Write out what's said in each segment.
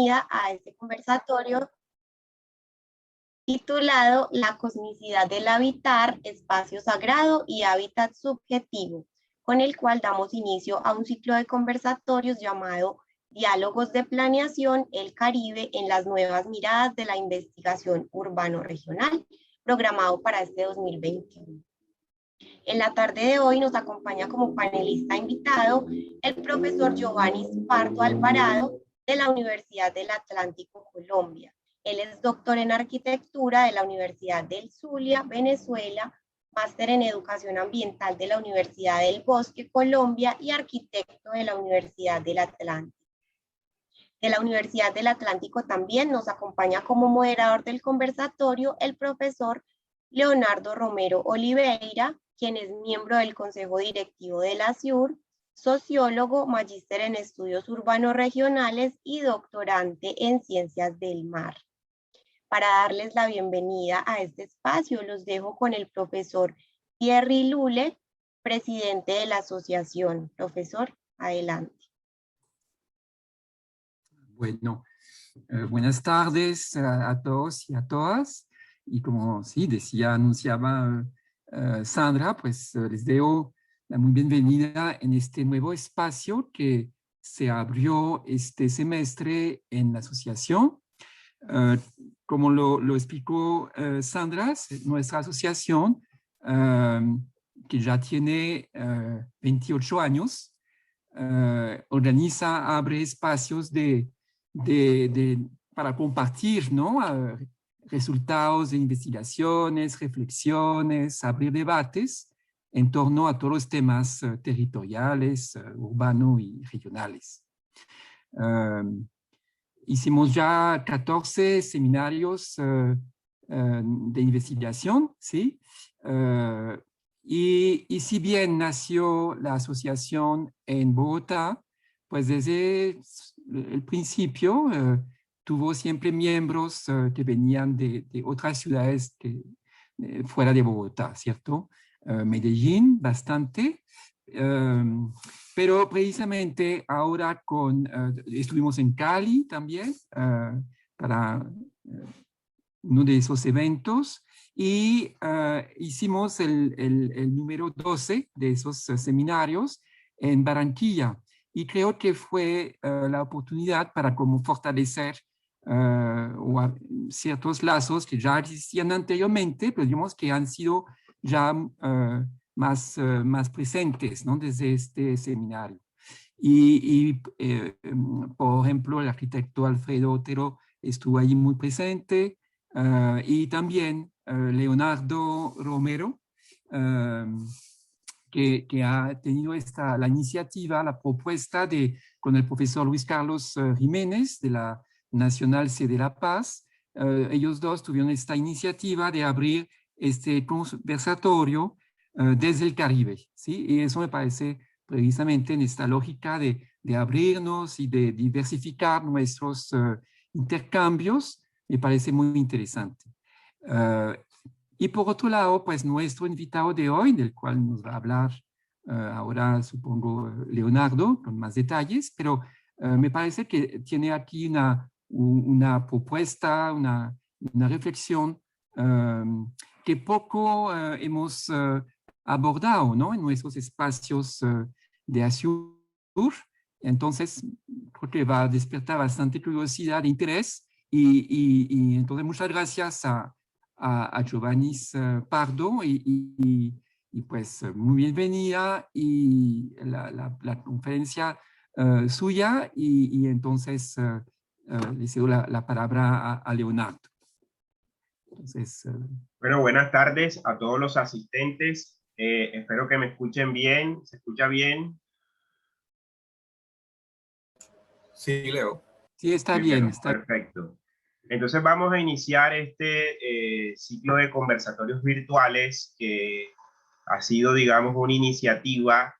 a este conversatorio titulado La cosmicidad del habitar, espacio sagrado y hábitat subjetivo, con el cual damos inicio a un ciclo de conversatorios llamado Diálogos de Planeación El Caribe en las nuevas miradas de la investigación urbano-regional, programado para este 2021. En la tarde de hoy nos acompaña como panelista invitado el profesor Giovanni Pardo Alvarado de la Universidad del Atlántico, Colombia. Él es doctor en arquitectura de la Universidad del Zulia, Venezuela, máster en educación ambiental de la Universidad del Bosque, Colombia, y arquitecto de la Universidad del Atlántico. De la Universidad del Atlántico también nos acompaña como moderador del conversatorio el profesor Leonardo Romero Oliveira, quien es miembro del Consejo Directivo de la CIUR, sociólogo, magíster en estudios urbanos regionales y doctorante en ciencias del mar. Para darles la bienvenida a este espacio, los dejo con el profesor Thierry Lule, presidente de la asociación. Profesor, adelante. Bueno, buenas tardes a todos y a todas. Y como sí anunciaba Sandra, pues les doy la muy bienvenida en este nuevo espacio que se abrió este semestre en la asociación. Como lo explicó Sandra, nuestra asociación, que ya tiene 28 años, abre espacios para compartir, ¿no? Resultados de investigaciones, reflexiones, abrir debates en torno a todos los temas territoriales, urbanos y regionales. Hicimos ya 14 seminarios de investigación, ¿sí? Y si bien nació la asociación en Bogotá, pues desde el principio tuvo siempre miembros que venían de otras ciudades fuera de Bogotá, ¿cierto? Medellín, bastante. Pero precisamente ahora estuvimos en Cali también para uno de esos eventos y hicimos el número 12 de esos seminarios en Barranquilla. Y creo que fue la oportunidad para como fortalecer ciertos lazos que ya existían anteriormente, pero digamos que han sido ya más presentes, ¿no? Desde este seminario. Por ejemplo, el arquitecto Alfredo Otero estuvo allí muy presente, y también Leonardo Romero, que ha tenido la iniciativa, la propuesta con el profesor Luis Carlos Jiménez de la Nacional C de La Paz. Ellos dos tuvieron esta iniciativa de abrir este conversatorio desde el Caribe, ¿sí? Y eso me parece precisamente en esta lógica de abrirnos y de diversificar nuestros intercambios, me parece muy interesante. Y por otro lado, pues nuestro invitado de hoy, del cual nos va a hablar ahora, supongo, Leonardo, con más detalles, pero me parece que tiene aquí una propuesta, una reflexión que poco hemos abordado, ¿no? En nuestros espacios de ASUR. Entonces, creo que va a despertar bastante curiosidad e interés. Y entonces, muchas gracias a Giovanni Pardo y pues muy bienvenida y la conferencia suya y entonces le cedo la palabra a Leonardo. Entonces, bueno, buenas tardes a todos los asistentes. Espero que me escuchen bien. ¿Se escucha bien? Sí, Leo. Sí, está bien. Perfecto. Entonces vamos a iniciar este ciclo de conversatorios virtuales que ha sido, digamos, una iniciativa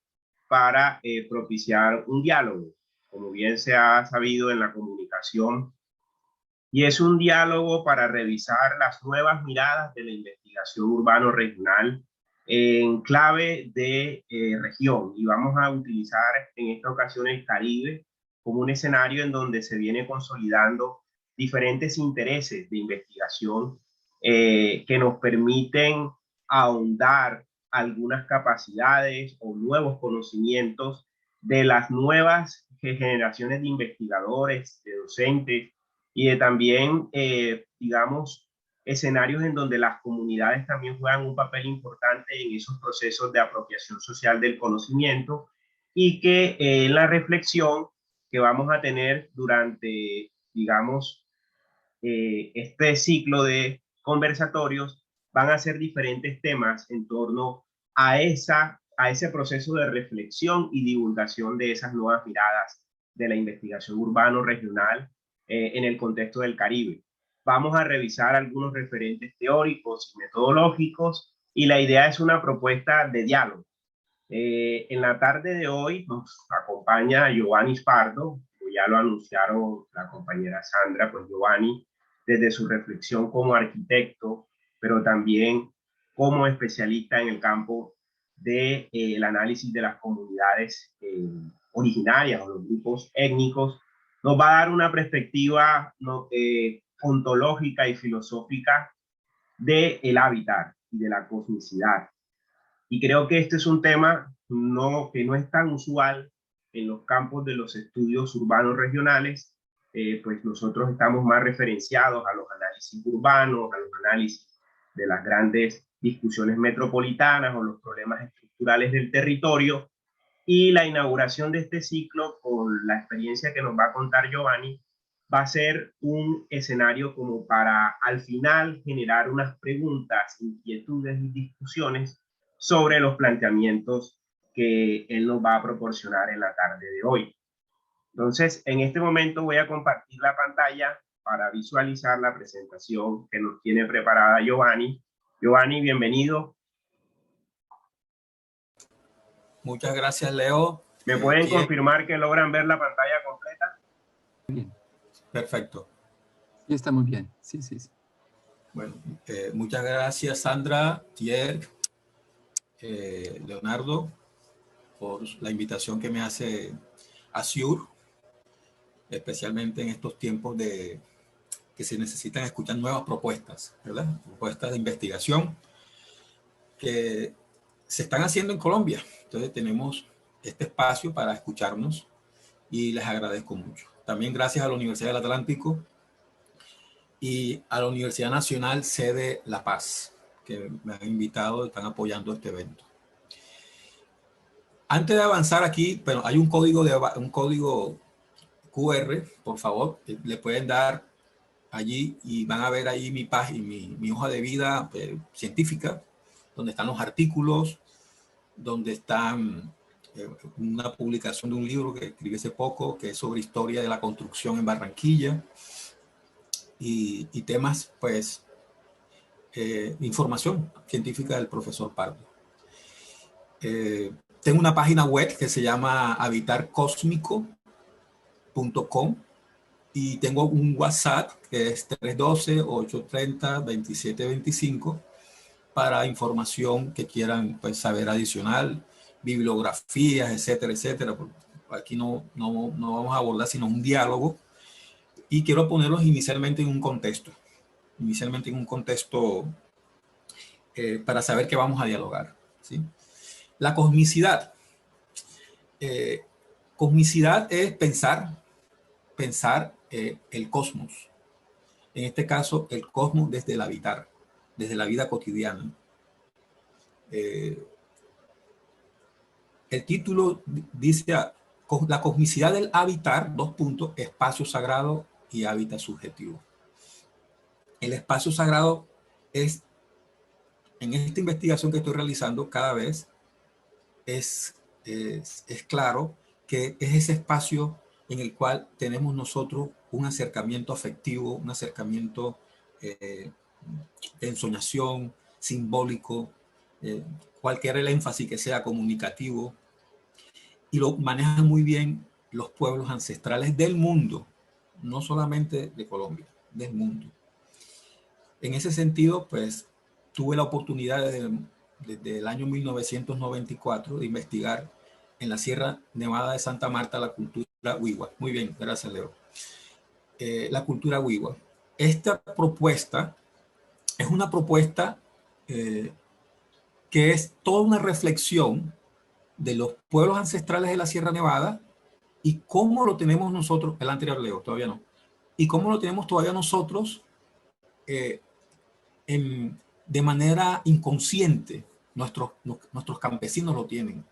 para propiciar un diálogo, como bien se ha sabido en la comunicación, y es un diálogo para revisar las nuevas miradas de la investigación urbano-regional en clave de región, y vamos a utilizar en esta ocasión el Caribe como un escenario en donde se viene consolidando diferentes intereses de investigación que nos permiten ahondar algunas capacidades o nuevos conocimientos de las nuevas generaciones de investigadores, de docentes y de también, digamos, escenarios en donde las comunidades también juegan un papel importante en esos procesos de apropiación social del conocimiento y que en la reflexión que vamos a tener durante, digamos, este ciclo de conversatorios van a ser diferentes temas en torno a ese proceso de reflexión y divulgación de esas nuevas miradas de la investigación urbano-regional en el contexto del Caribe. Vamos a revisar algunos referentes teóricos y metodológicos y la idea es una propuesta de diálogo. En la tarde de hoy nos acompaña Giovanni Pardo, ya lo anunciaron la compañera Sandra, pues Giovanni, desde su reflexión como arquitecto, pero también como especialista en el campo del análisis de las comunidades originarias o los grupos étnicos, nos va a dar una perspectiva ontológica y filosófica del hábitat y de la cosmicidad. Y creo que este es un tema que no es tan usual en los campos de los estudios urbanos regionales, pues nosotros estamos más referenciados a los análisis urbanos, a los análisis de las grandes discusiones metropolitanas o los problemas estructurales del territorio. Y la inauguración de este ciclo, con la experiencia que nos va a contar Giovanni, va a ser un escenario como para al final generar unas preguntas, inquietudes y discusiones sobre los planteamientos que él nos va a proporcionar en la tarde de hoy. Entonces, en este momento voy a compartir la pantalla para visualizar la presentación que nos tiene preparada Giovanni. Giovanni, bienvenido. Muchas gracias, Leo. ¿Me pueden confirmar que logran ver la pantalla completa? Bien. Perfecto. Sí, está muy bien. Sí, sí, sí. Bueno, muchas gracias, Sandra, Thierry, Leonardo, por la invitación que me hace Asiur, especialmente en estos tiempos que se necesitan escuchar nuevas propuestas, ¿verdad? Propuestas de investigación que se están haciendo en Colombia. Entonces tenemos este espacio para escucharnos y les agradezco mucho. También gracias a la Universidad del Atlántico y a la Universidad Nacional Sede La Paz, que me han invitado y están apoyando este evento. Antes de avanzar aquí, pero hay un código QR, por favor, le pueden dar allí y van a ver ahí mi página, mi hoja de vida científica, donde están los artículos, donde están una publicación de un libro que escribí hace poco, que es sobre historia de la construcción en Barranquilla, y temas, pues, información científica del profesor Pardo. Tengo una página web que se llama habitarcosmico.com y tengo un WhatsApp que es 312-830-2725 para información que quieran, pues, saber adicional, bibliografías, etcétera, etcétera. Aquí no vamos a abordar sino un diálogo y quiero ponerlos inicialmente en un contexto. Para saber qué vamos a dialogar, ¿sí? La cosmicidad. Cosmicidad es pensar el cosmos. En este caso, el cosmos desde el habitar, desde la vida cotidiana. El título dice la cosmicidad del habitar, espacio sagrado y hábitat subjetivo. El espacio sagrado es, en esta investigación que estoy realizando, cada vez es claro que es ese espacio en el cual tenemos nosotros un acercamiento afectivo, un acercamiento de ensoñación, simbólico, cualquier el énfasis que sea comunicativo, y lo manejan muy bien los pueblos ancestrales del mundo, no solamente de Colombia, del mundo. En ese sentido, pues, tuve la oportunidad desde el año 1994 de investigar en la Sierra Nevada de Santa Marta la cultura Wiwa. Muy bien, gracias, Leo. La cultura Wiwa. Esta propuesta es una propuesta que es toda una reflexión de los pueblos ancestrales de la Sierra Nevada y cómo lo tenemos nosotros, el anterior Leo, todavía no, y cómo lo tenemos todavía nosotros de manera inconsciente. Nuestros campesinos lo tienen.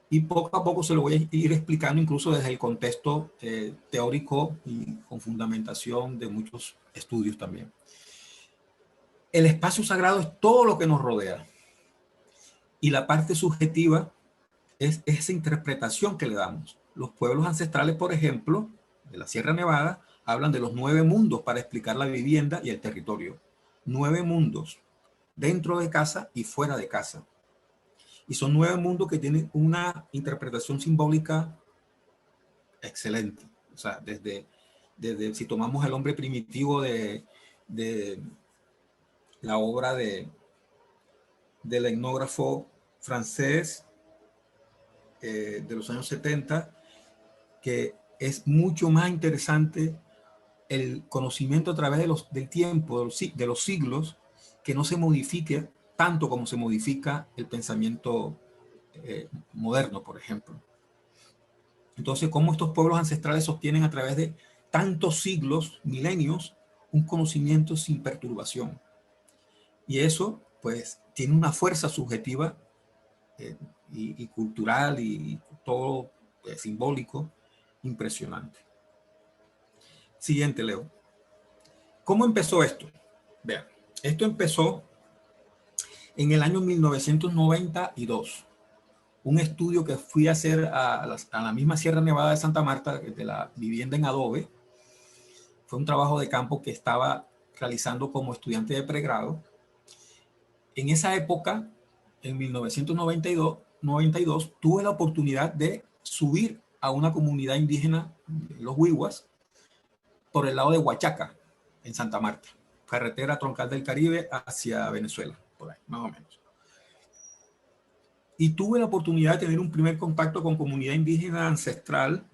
Y poco a poco se lo voy a ir explicando incluso desde el contexto teórico y con fundamentación de muchos estudios también. El espacio sagrado es todo lo que nos rodea. Y la parte subjetiva es esa interpretación que le damos. Los pueblos ancestrales, por ejemplo, de la Sierra Nevada, hablan de los 9 mundos para explicar la vivienda y el territorio. 9 mundos, dentro de casa y fuera de casa. Y son 9 mundos que tienen una interpretación simbólica excelente. O sea, desde si tomamos el hombre primitivo de la obra del etnógrafo francés de los años 70, que es mucho más interesante el conocimiento a través del tiempo, de los siglos, que no se modifique tanto como se modifica el pensamiento moderno, por ejemplo. Entonces, cómo estos pueblos ancestrales sostienen a través de tantos siglos, milenios, un conocimiento sin perturbación. Y eso, pues, tiene una fuerza subjetiva y cultural y todo simbólico impresionante. Siguiente, Leo. ¿Cómo empezó esto? Vean, esto empezó en el año 1992. Un estudio que fui a hacer a la misma Sierra Nevada de Santa Marta, de la vivienda en adobe. Fue un trabajo de campo que estaba realizando como estudiante de pregrado. En esa época, en 1992, tuve la oportunidad de subir a una comunidad indígena, los Wiwas, por el lado de Huachaca, en Santa Marta, carretera troncal del Caribe hacia Venezuela, por ahí, más o menos. Y tuve la oportunidad de tener un primer contacto con comunidad indígena ancestral,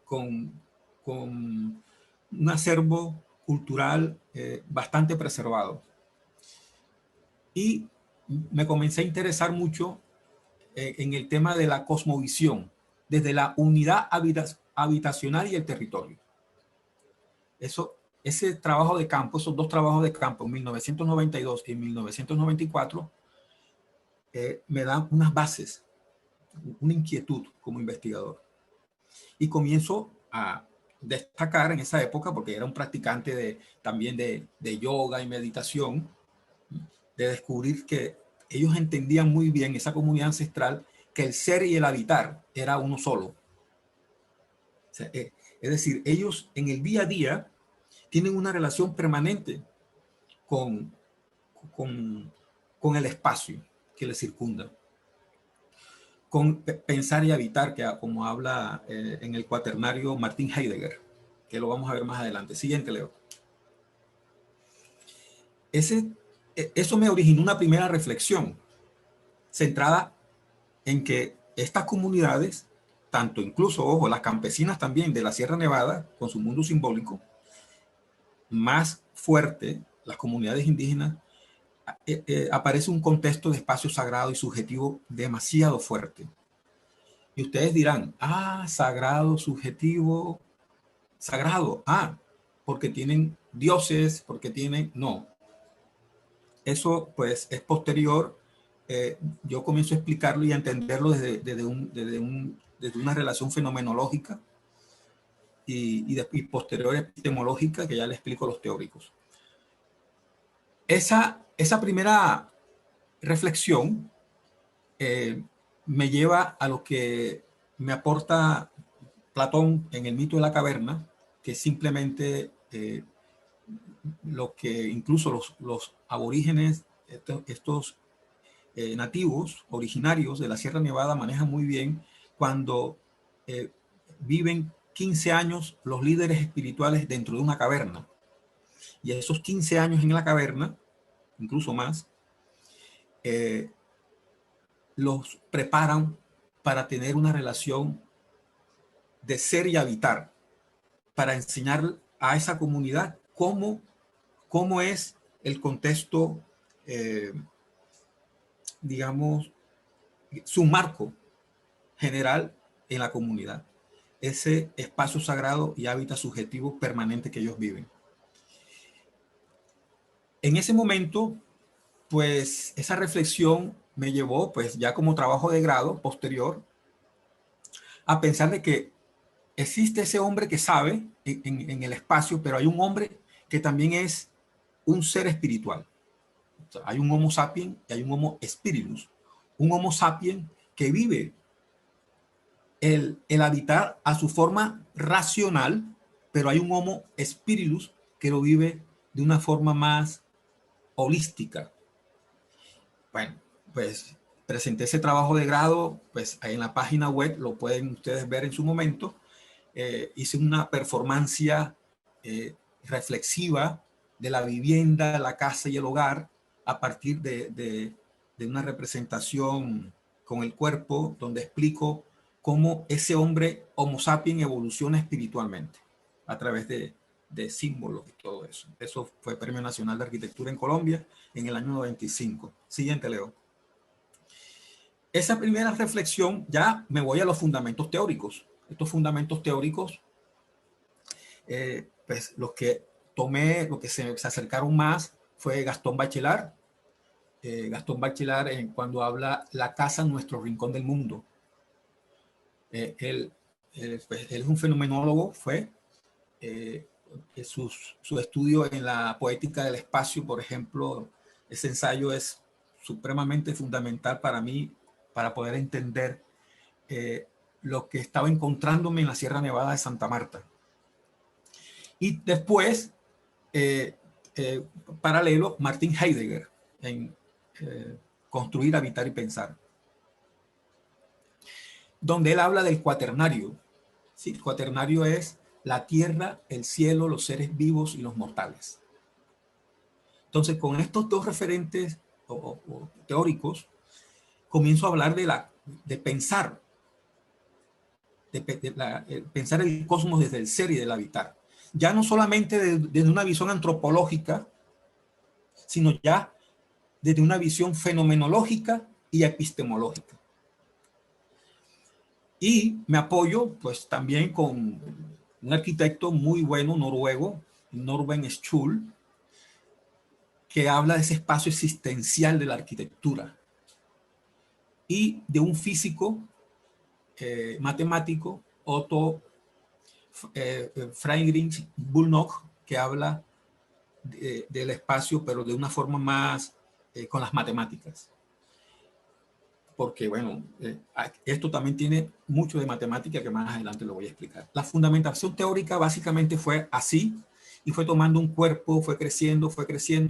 con un acervo cultural bastante preservado. Y me comencé a interesar mucho en el tema de la cosmovisión, desde la unidad habitacional y el territorio. Ese trabajo de campo, esos 2 trabajos de campo, en 1992 y en 1994, me dan unas bases, una inquietud como investigador. Y comienzo a destacar en esa época, porque era un practicante también de yoga y meditación, de descubrir que ellos entendían muy bien, esa comunidad ancestral, que el ser y el habitar era uno solo. O sea, es decir, ellos en el día a día tienen una relación permanente con el espacio que les circunda, con pensar y habitar, que como habla en el cuaternario Martin Heidegger, que lo vamos a ver más adelante. Siguiente, Leo. Eso me originó una primera reflexión centrada en que estas comunidades, tanto incluso, ojo, las campesinas también de la Sierra Nevada, con su mundo simbólico, más fuerte, las comunidades indígenas, aparece un contexto de espacio sagrado y subjetivo demasiado fuerte. Y ustedes dirán, sagrado, subjetivo, sagrado, porque tienen dioses, porque tienen... No. Eso, pues, es posterior. Yo comienzo a explicarlo y a entenderlo desde una relación fenomenológica y posterior epistemológica, que ya le explico a los teóricos. Esa primera reflexión me lleva a lo que me aporta Platón en el mito de la caverna, que es simplemente lo que incluso los aborígenes, estos nativos originarios de la Sierra Nevada manejan muy bien cuando viven 15 años los líderes espirituales dentro de una caverna. Y esos 15 años en la caverna, incluso más, los preparan para tener una relación de ser y habitar, para enseñar a esa comunidad cómo es el contexto, digamos, su marco general en la comunidad, ese espacio sagrado y hábitat subjetivo permanente que ellos viven. En ese momento, pues esa reflexión me llevó, pues ya como trabajo de grado posterior, a pensar de que existe ese hombre que sabe en el espacio, pero hay un hombre que también es un ser espiritual. O sea, hay un Homo sapiens y hay un Homo spiritus. Un Homo sapiens que vive el habitar a su forma racional, pero hay un Homo spiritus que lo vive de una forma más holística. Bueno, pues presenté ese trabajo de grado, pues ahí en la página web, lo pueden ustedes ver en su momento. Hice una performance reflexiva de la vivienda, la casa y el hogar a partir de una representación con el cuerpo, donde explico cómo ese hombre Homo sapiens evoluciona espiritualmente a través de símbolos y todo eso. Eso fue Premio Nacional de Arquitectura en Colombia en el año 95. Siguiente, Leo. Esa primera reflexión, ya me voy a los fundamentos teóricos. Estos fundamentos teóricos, pues los que tomé, lo que se acercaron más fue Gastón Bachelard. Gastón Bachelard cuando habla La casa, nuestro rincón del mundo. Él es un fenomenólogo, su estudio en la poética del espacio, por ejemplo, ese ensayo es supremamente fundamental para mí, para poder entender lo que estaba encontrándome en la Sierra Nevada de Santa Marta. Y después, paralelo, Martin Heidegger en Construir, Habitar y Pensar, donde él habla del cuaternario. ¿Sí? El cuaternario es la tierra, el cielo, los seres vivos y los mortales. Entonces, con estos dos referentes o teóricos, comienzo a hablar de pensar, pensar el cosmos desde el ser y del habitar. Ya no solamente desde una visión antropológica, sino ya desde una visión fenomenológica y epistemológica. Y me apoyo pues también con un arquitecto muy bueno noruego, Norben Schul, que habla de ese espacio existencial de la arquitectura, y de un físico matemático, Otto Friedrich Bullock, que habla del espacio, pero de una forma más con las matemáticas. Porque, bueno, esto también tiene mucho de matemática que más adelante lo voy a explicar. La fundamentación teórica básicamente fue así, y fue tomando un cuerpo, fue creciendo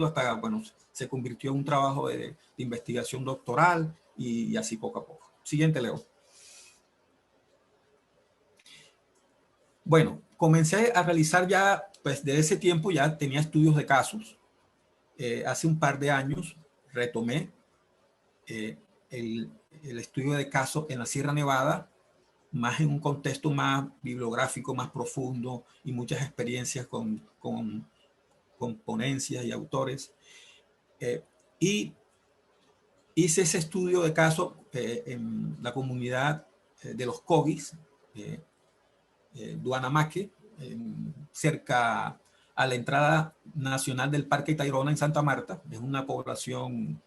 hasta, bueno, se convirtió en un trabajo de investigación doctoral y así poco a poco. Siguiente, Leo. Bueno, comencé a realizar ya, pues de ese tiempo ya tenía estudios de casos. Hace un par de años retomé el estudio de casos en la Sierra Nevada, más en un contexto más bibliográfico, más profundo, y muchas experiencias con ponencias y autores. Y hice ese estudio de caso en la comunidad de los Kogis, Duanamaque, cerca a la entrada nacional del Parque Tayrona en Santa Marta. Es una población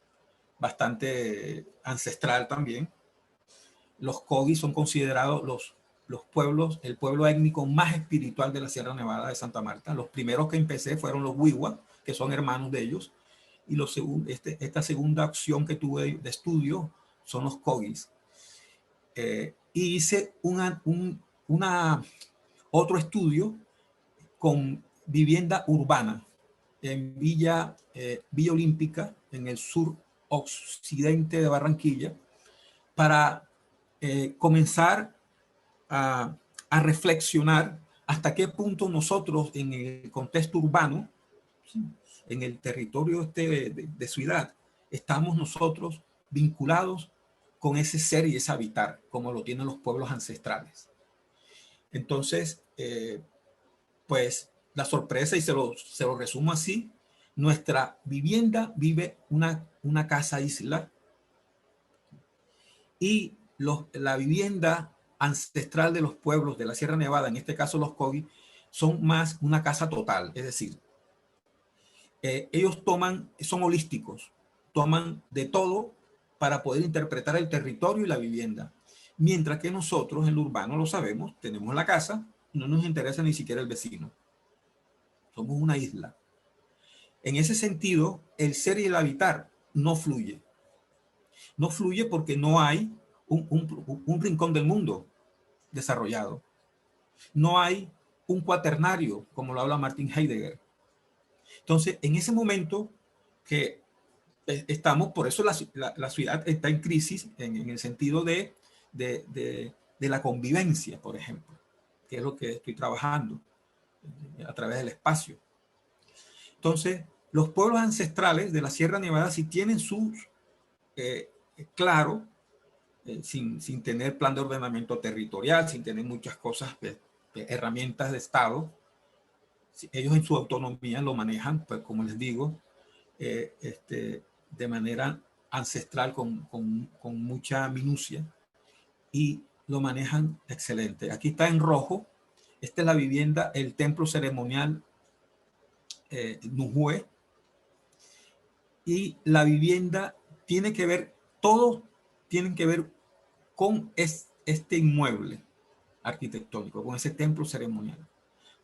bastante ancestral también. Los Kogis son considerados los pueblos, el pueblo étnico más espiritual de la Sierra Nevada de Santa Marta. Los primeros que empecé fueron los Wiwa, que son hermanos de ellos, y esta segunda opción que tuve de estudio son los Kogis. Y hice otro estudio con vivienda urbana en Villa Olímpica, en el sur occidente de Barranquilla, para comenzar a reflexionar hasta qué punto nosotros en el contexto urbano, en el territorio de ciudad, estamos nosotros vinculados con ese ser y ese habitar, como lo tienen los pueblos ancestrales. Entonces, pues la sorpresa, y se lo resumo así, nuestra vivienda vive una casa isla, y la vivienda ancestral de los pueblos de la Sierra Nevada, en este caso los Kogi, son más una casa total. Es decir, ellos son holísticos, toman de todo para poder interpretar el territorio y la vivienda. Mientras que nosotros en lo urbano lo sabemos, tenemos la casa, no nos interesa ni siquiera el vecino. Somos una isla. En ese sentido, el ser y el habitar no fluye. No fluye porque no hay un rincón del mundo desarrollado. No hay un cuaternario, como lo habla Martin Heidegger. Entonces, en ese momento que estamos, por eso la ciudad está en crisis en el sentido de la convivencia, por ejemplo, que es lo que estoy trabajando a través del espacio. Entonces, los pueblos ancestrales de la Sierra Nevada sí tienen sus, claro, sin tener plan de ordenamiento territorial, sin tener muchas cosas, herramientas de Estado. Ellos en su autonomía lo manejan, pues como les digo, de manera ancestral, con mucha minucia, y lo manejan excelente. Aquí está en rojo, esta es la vivienda, el templo ceremonial Nujue, y la vivienda tiene que ver, todos tienen que ver con este inmueble arquitectónico, con ese templo ceremonial.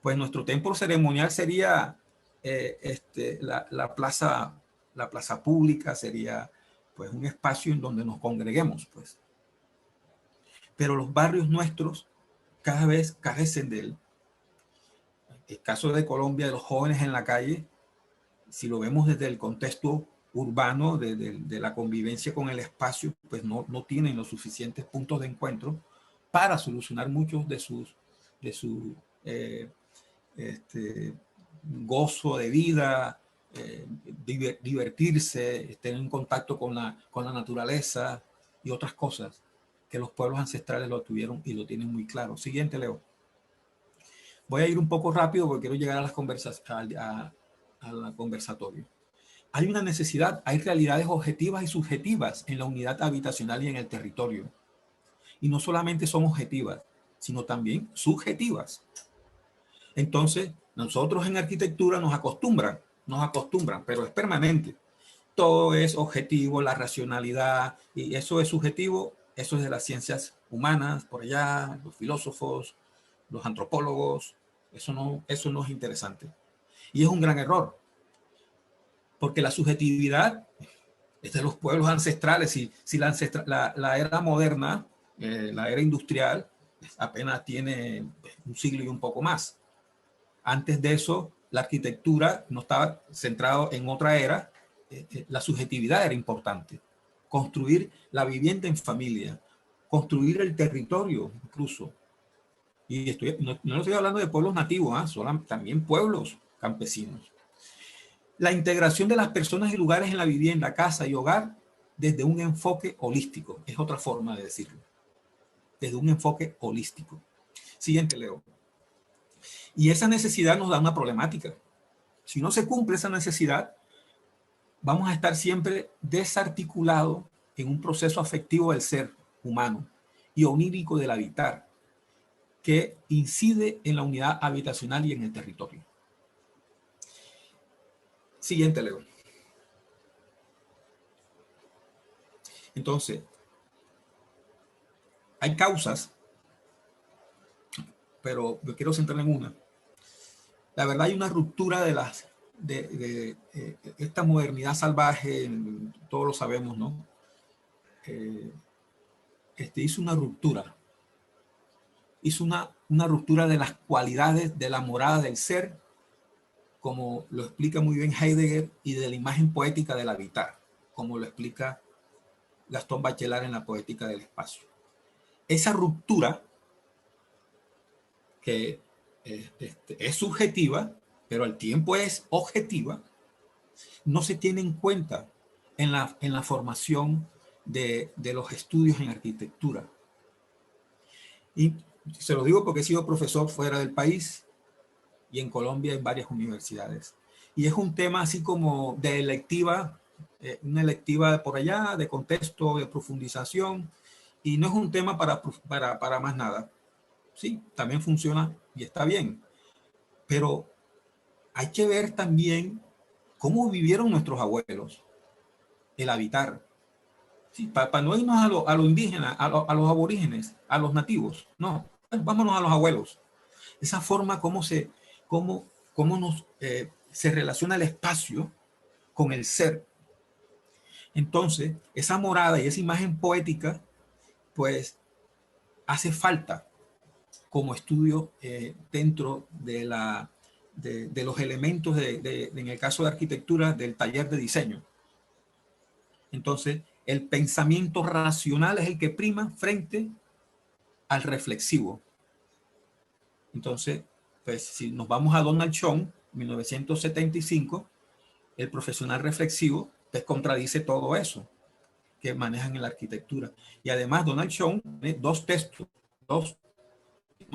Pues nuestro templo ceremonial sería la plaza pública, sería pues un espacio en donde nos congreguemos, pues. Pero los barrios nuestros cada vez carecen de él. El caso de Colombia, de los jóvenes en la calle, si lo vemos desde el contexto urbano, de la convivencia con el espacio, pues no tienen los suficientes puntos de encuentro para solucionar muchos de su gozo de vida, divertirse, tener en contacto con la naturaleza y otras cosas que los pueblos ancestrales lo tuvieron y lo tienen muy claro. Siguiente, Leo. Voy a ir un poco rápido porque quiero llegar a las al conversatorio. Hay una necesidad, hay realidades objetivas y subjetivas en la unidad habitacional y en el territorio. Y no solamente son objetivas, sino también subjetivas. Entonces, nosotros en arquitectura nos acostumbran, pero es permanente. Todo es objetivo, la racionalidad, y eso es subjetivo, eso es de las ciencias humanas, por allá, los filósofos, los antropólogos, eso no es interesante. Y es un gran error, porque la subjetividad es de los pueblos ancestrales. Si la era moderna, la era industrial, apenas tiene un siglo y un poco más. Antes de eso, la arquitectura no estaba centrado en otra era. La subjetividad era importante. Construir la vivienda en familia, construir el territorio incluso. Y no estoy hablando de pueblos nativos, también pueblos campesinos. La integración de las personas y lugares en la vivienda, casa y hogar desde un enfoque holístico. Es otra forma de decirlo. Desde un enfoque holístico. Siguiente, Leo. Y esa necesidad nos da una problemática. Si no se cumple esa necesidad, vamos a estar siempre desarticulados en un proceso afectivo del ser humano y onírico del habitar, que incide en la unidad habitacional y en el territorio. Siguiente, Leo. Entonces, hay causas, pero yo quiero centrarme en una. La verdad, hay una ruptura de esta modernidad salvaje, todos lo sabemos, ¿no? Hizo una ruptura. Hizo una ruptura de las cualidades de la morada del ser, como lo explica muy bien Heidegger, y de la imagen poética del habitar, como lo explica Gastón Bachelard en la Poética del Espacio. Esa ruptura, que es subjetiva, pero al tiempo es objetiva, no se tiene en cuenta en la formación de los estudios en arquitectura. Y Se lo digo porque he sido profesor fuera del país y en Colombia en varias universidades. Y es un tema así como de electiva, una electiva por allá, de contexto, de profundización, y no es un tema para más nada. Sí, también funciona y está bien, pero hay que ver también cómo vivieron nuestros abuelos, el habitar. Sí, para no irnos a lo indígena, a los aborígenes, a los nativos. No, vámonos a los abuelos. Esa forma cómo se relaciona el espacio con el ser. Entonces, esa morada y esa imagen poética, pues, hace falta como estudio dentro de los elementos en el caso de arquitectura, del taller de diseño. Entonces, el pensamiento racional es el que prima frente al reflexivo. Entonces, pues si nos vamos a Donald Schoen, 1975, el profesional reflexivo, pues contradice todo eso que manejan en la arquitectura. Y además Donald Schoen tiene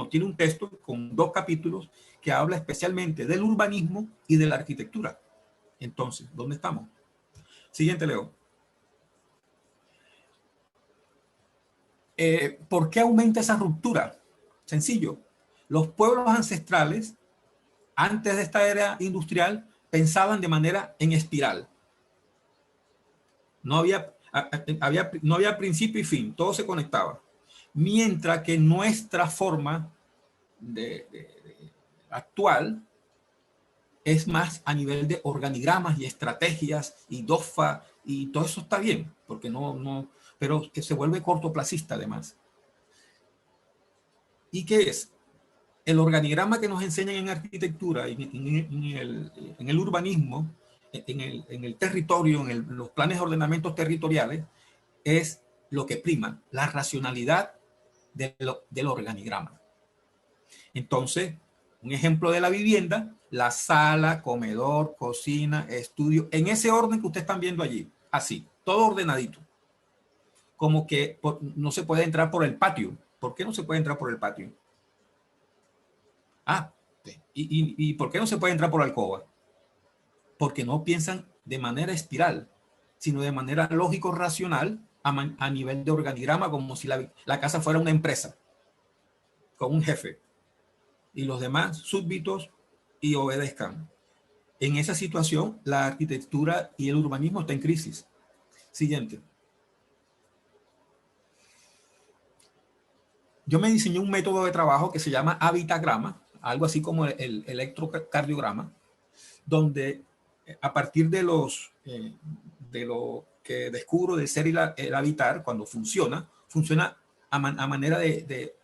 tiene un texto con 2 capítulos que habla especialmente del urbanismo y de la arquitectura. Entonces, ¿dónde estamos? Siguiente, Leo. ¿Por qué aumenta esa ruptura? Sencillo. Los pueblos ancestrales, antes de esta era industrial, pensaban de manera en espiral. No había principio y fin, todo se conectaba. Mientras que nuestra forma actual es más a nivel de organigramas y estrategias y DOFA, y todo eso está bien, porque pero que se vuelve cortoplacista además. ¿Y qué es? El organigrama que nos enseñan en arquitectura, en el urbanismo, en el territorio, los planes de ordenamientos territoriales, es lo que prima, la racionalidad del organigrama. Entonces, un ejemplo de la vivienda, la sala, comedor, cocina, estudio, en ese orden que ustedes están viendo allí, así, todo ordenadito. Como que no se puede entrar por el patio. ¿Por qué no se puede entrar por el patio? ¿Y por qué no se puede entrar por la alcoba? Porque no piensan de manera espiral, sino de manera lógico-racional a nivel de organigrama, como si la casa fuera una empresa, con un jefe, y los demás súbditos y obedezcan. En esa situación, la arquitectura y el urbanismo están en crisis. Siguiente. Yo me diseñé un método de trabajo que se llama habitagrama, algo así como el electrocardiograma, donde a partir de lo que descubro del ser y el habitar, cuando funciona a manera de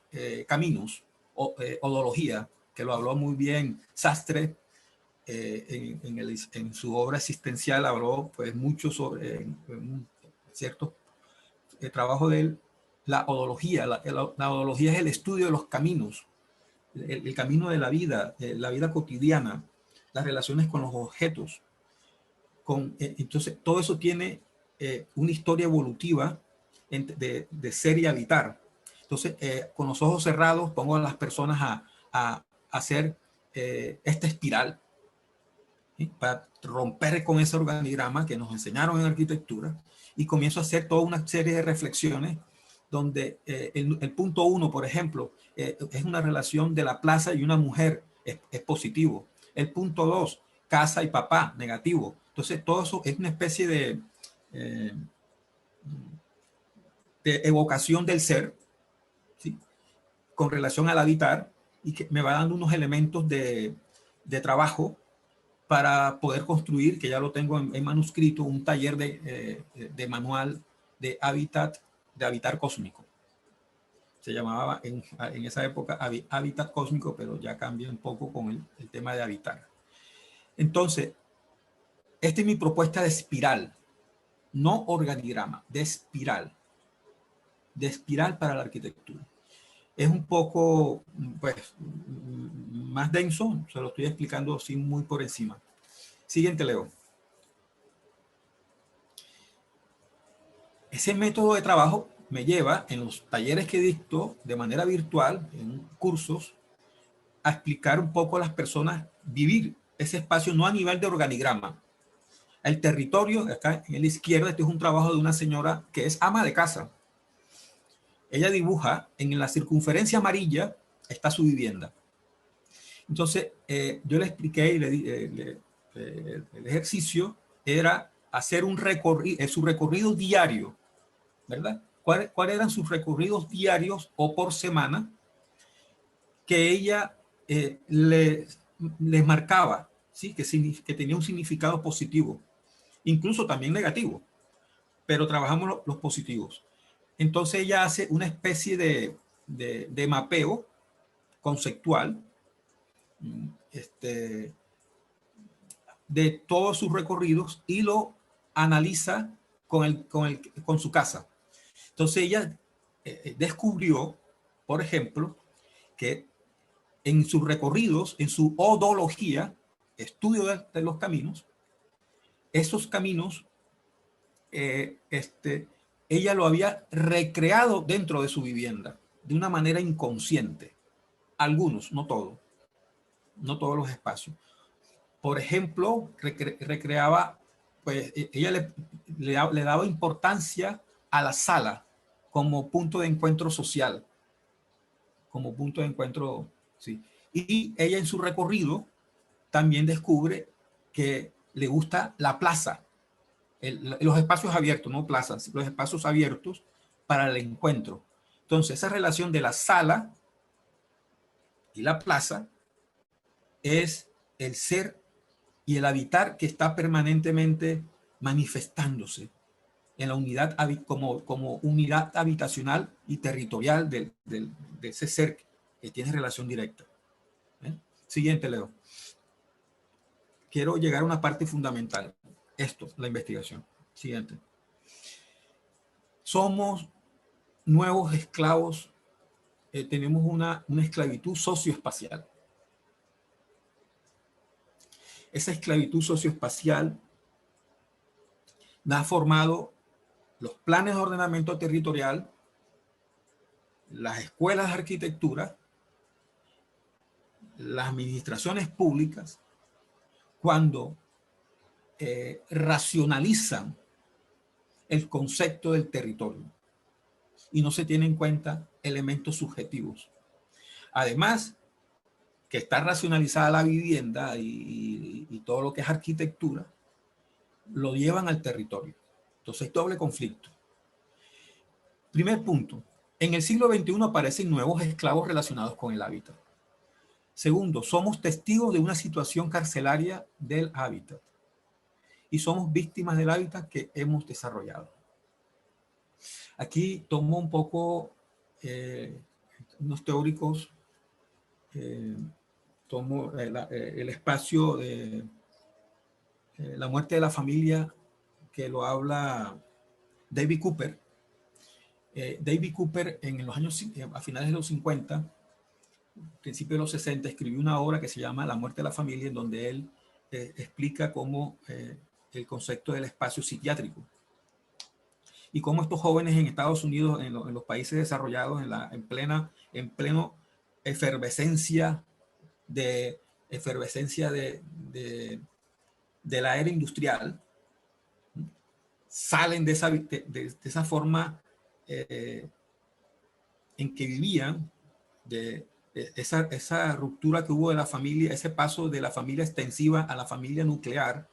caminos, odología, que lo habló muy bien Sastre en su obra existencial, habló pues mucho sobre cierto trabajo de él. La odología, la odología es el estudio de los caminos, el camino de la vida cotidiana, las relaciones con los objetos. Entonces, todo eso tiene una historia evolutiva de ser y habitar. Entonces, con los ojos cerrados, pongo a las personas a hacer esta espiral, ¿sí? Para romper con ese organigrama que nos enseñaron en arquitectura, y comienzo a hacer toda una serie de reflexiones donde el punto 1, por ejemplo, es una relación de la plaza y una mujer, es positivo. El punto 2, casa y papá, negativo. Entonces, todo eso es una especie de evocación del ser, ¿sí? Con relación al habitar, y que me va dando unos elementos de trabajo para poder construir, que ya lo tengo en manuscrito, un taller de manual de habitar cósmico. Se llamaba en esa época hábitat cósmico, pero ya cambia un poco con el tema de habitar. Entonces, esta es mi propuesta de espiral, no organigrama, de espiral para la arquitectura. Es un poco, pues, más denso, se lo estoy explicando así muy por encima. Siguiente, Leo. Ese método de trabajo me lleva en los talleres que dicto de manera virtual, en cursos, a explicar un poco a las personas vivir ese espacio no a nivel de organigrama. El territorio, acá en la izquierda, este es un trabajo de una señora que es ama de casa. Ella dibuja en la circunferencia amarilla está su vivienda. Entonces, yo le expliqué y le di, el ejercicio era hacer un recorrido, su recorrido diario, ¿verdad? ¿Cuáles eran sus recorridos diarios o por semana que ella les marcaba, ¿sí? Que tenía un significado positivo, incluso también negativo, pero trabajamos los positivos. Entonces ella hace una especie de mapeo conceptual de todos sus recorridos y lo analiza con su casa. Entonces ella descubrió, por ejemplo, que en sus recorridos, en su odología, estudio de los caminos, esos caminos, ella lo había recreado dentro de su vivienda de una manera inconsciente. Algunos, no todos los espacios. Por ejemplo, recreaba, pues ella le daba importancia a la sala como punto de encuentro social, como punto de encuentro, sí. Y ella en su recorrido también descubre que le gusta la plaza, los espacios abiertos, no plazas, los espacios abiertos para el encuentro. Entonces, esa relación de la sala y la plaza es el ser y el habitar que está permanentemente manifestándose en la unidad como unidad habitacional y territorial de ese ser que tiene relación directa. Siguiente, Leo. Quiero llegar a una parte fundamental. Esto, la investigación. Siguiente. Somos nuevos esclavos. Tenemos una esclavitud socioespacial. Esa esclavitud socioespacial ha formado los planes de ordenamiento territorial, las escuelas de arquitectura, las administraciones públicas, cuando racionalizan el concepto del territorio y no se tienen en cuenta elementos subjetivos. Además, que está racionalizada la vivienda y todo lo que es arquitectura, lo llevan al territorio. Entonces, doble conflicto. Primer punto. En el siglo XXI aparecen nuevos esclavos relacionados con el hábitat. Segundo, somos testigos de una situación carcelaria del hábitat. Y somos víctimas del hábitat que hemos desarrollado. Aquí tomo un poco unos teóricos, tomo el espacio de la muerte de la familia que lo habla David Cooper. David Cooper en los años, a finales de los 50, principios de los 60, escribió una obra que se llama La muerte de la familia, en donde él explica cómo el concepto del espacio psiquiátrico y cómo estos jóvenes en Estados Unidos, en los países desarrollados, en pleno efervescencia de la era industrial, salen de esa forma en que vivían, de esa ruptura que hubo de la familia, ese paso de la familia extensiva a la familia nuclear,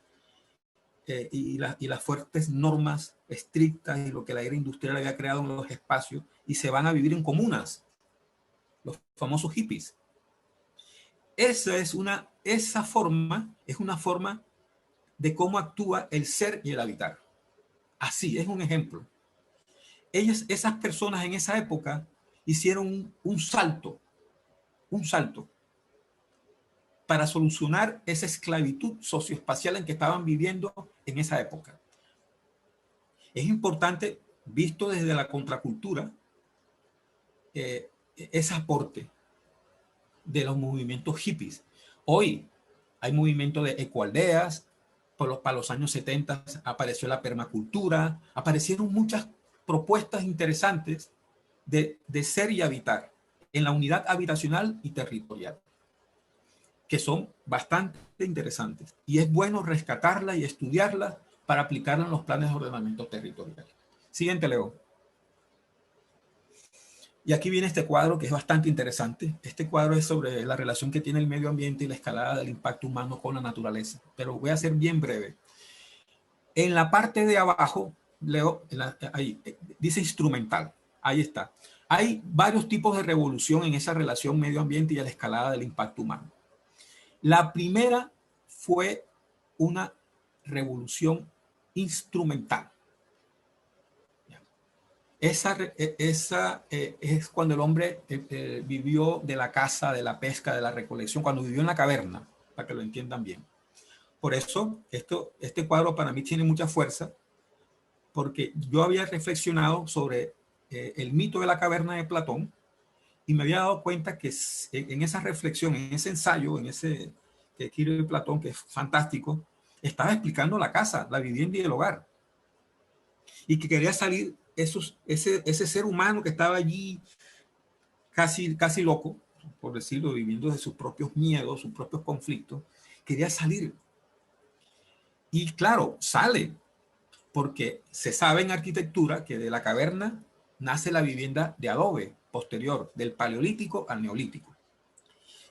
y las fuertes normas estrictas y lo que la era industrial había creado en los espacios, y se van a vivir en comunas, los famosos hippies. Esa forma es una forma de cómo actúa el ser y el habitar. Así es un ejemplo. Esas personas en esa época hicieron un salto para solucionar esa esclavitud socioespacial en que estaban viviendo en esa época. Es importante, visto desde la contracultura, ese aporte de los movimientos hippies. Hoy hay movimientos de ecoaldeas, para los años 70 apareció la permacultura, aparecieron muchas propuestas interesantes de ser y habitar en la unidad habitacional y territorial, que son bastante interesantes. Y es bueno rescatarla y estudiarla para aplicarla en los planes de ordenamiento territorial. Siguiente, Leo. Y aquí viene este cuadro que es bastante interesante. Este cuadro es sobre la relación que tiene el medio ambiente y la escalada del impacto humano con la naturaleza. Pero voy a ser bien breve. En la parte de abajo, Leo, ahí, dice instrumental. Ahí está. Hay varios tipos de revolución en esa relación medio ambiente y a la escalada del impacto humano. La primera fue una revolución instrumental. Esa es cuando el hombre vivió de la caza, de la pesca, de la recolección, cuando vivió en la caverna, para que lo entiendan bien. Por eso, este cuadro para mí tiene mucha fuerza, porque yo había reflexionado sobre el mito de la caverna de Platón y me había dado cuenta que en esa reflexión, en ese ensayo, en ese que escribe Platón, que es fantástico, estaba explicando la casa, la vivienda y el hogar. Y que quería salir ese ser humano que estaba allí casi loco, por decirlo, viviendo de sus propios miedos, sus propios conflictos, quería salir. Y claro, sale, porque se sabe en arquitectura que de la caverna nace la vivienda de adobe posterior, del paleolítico al neolítico.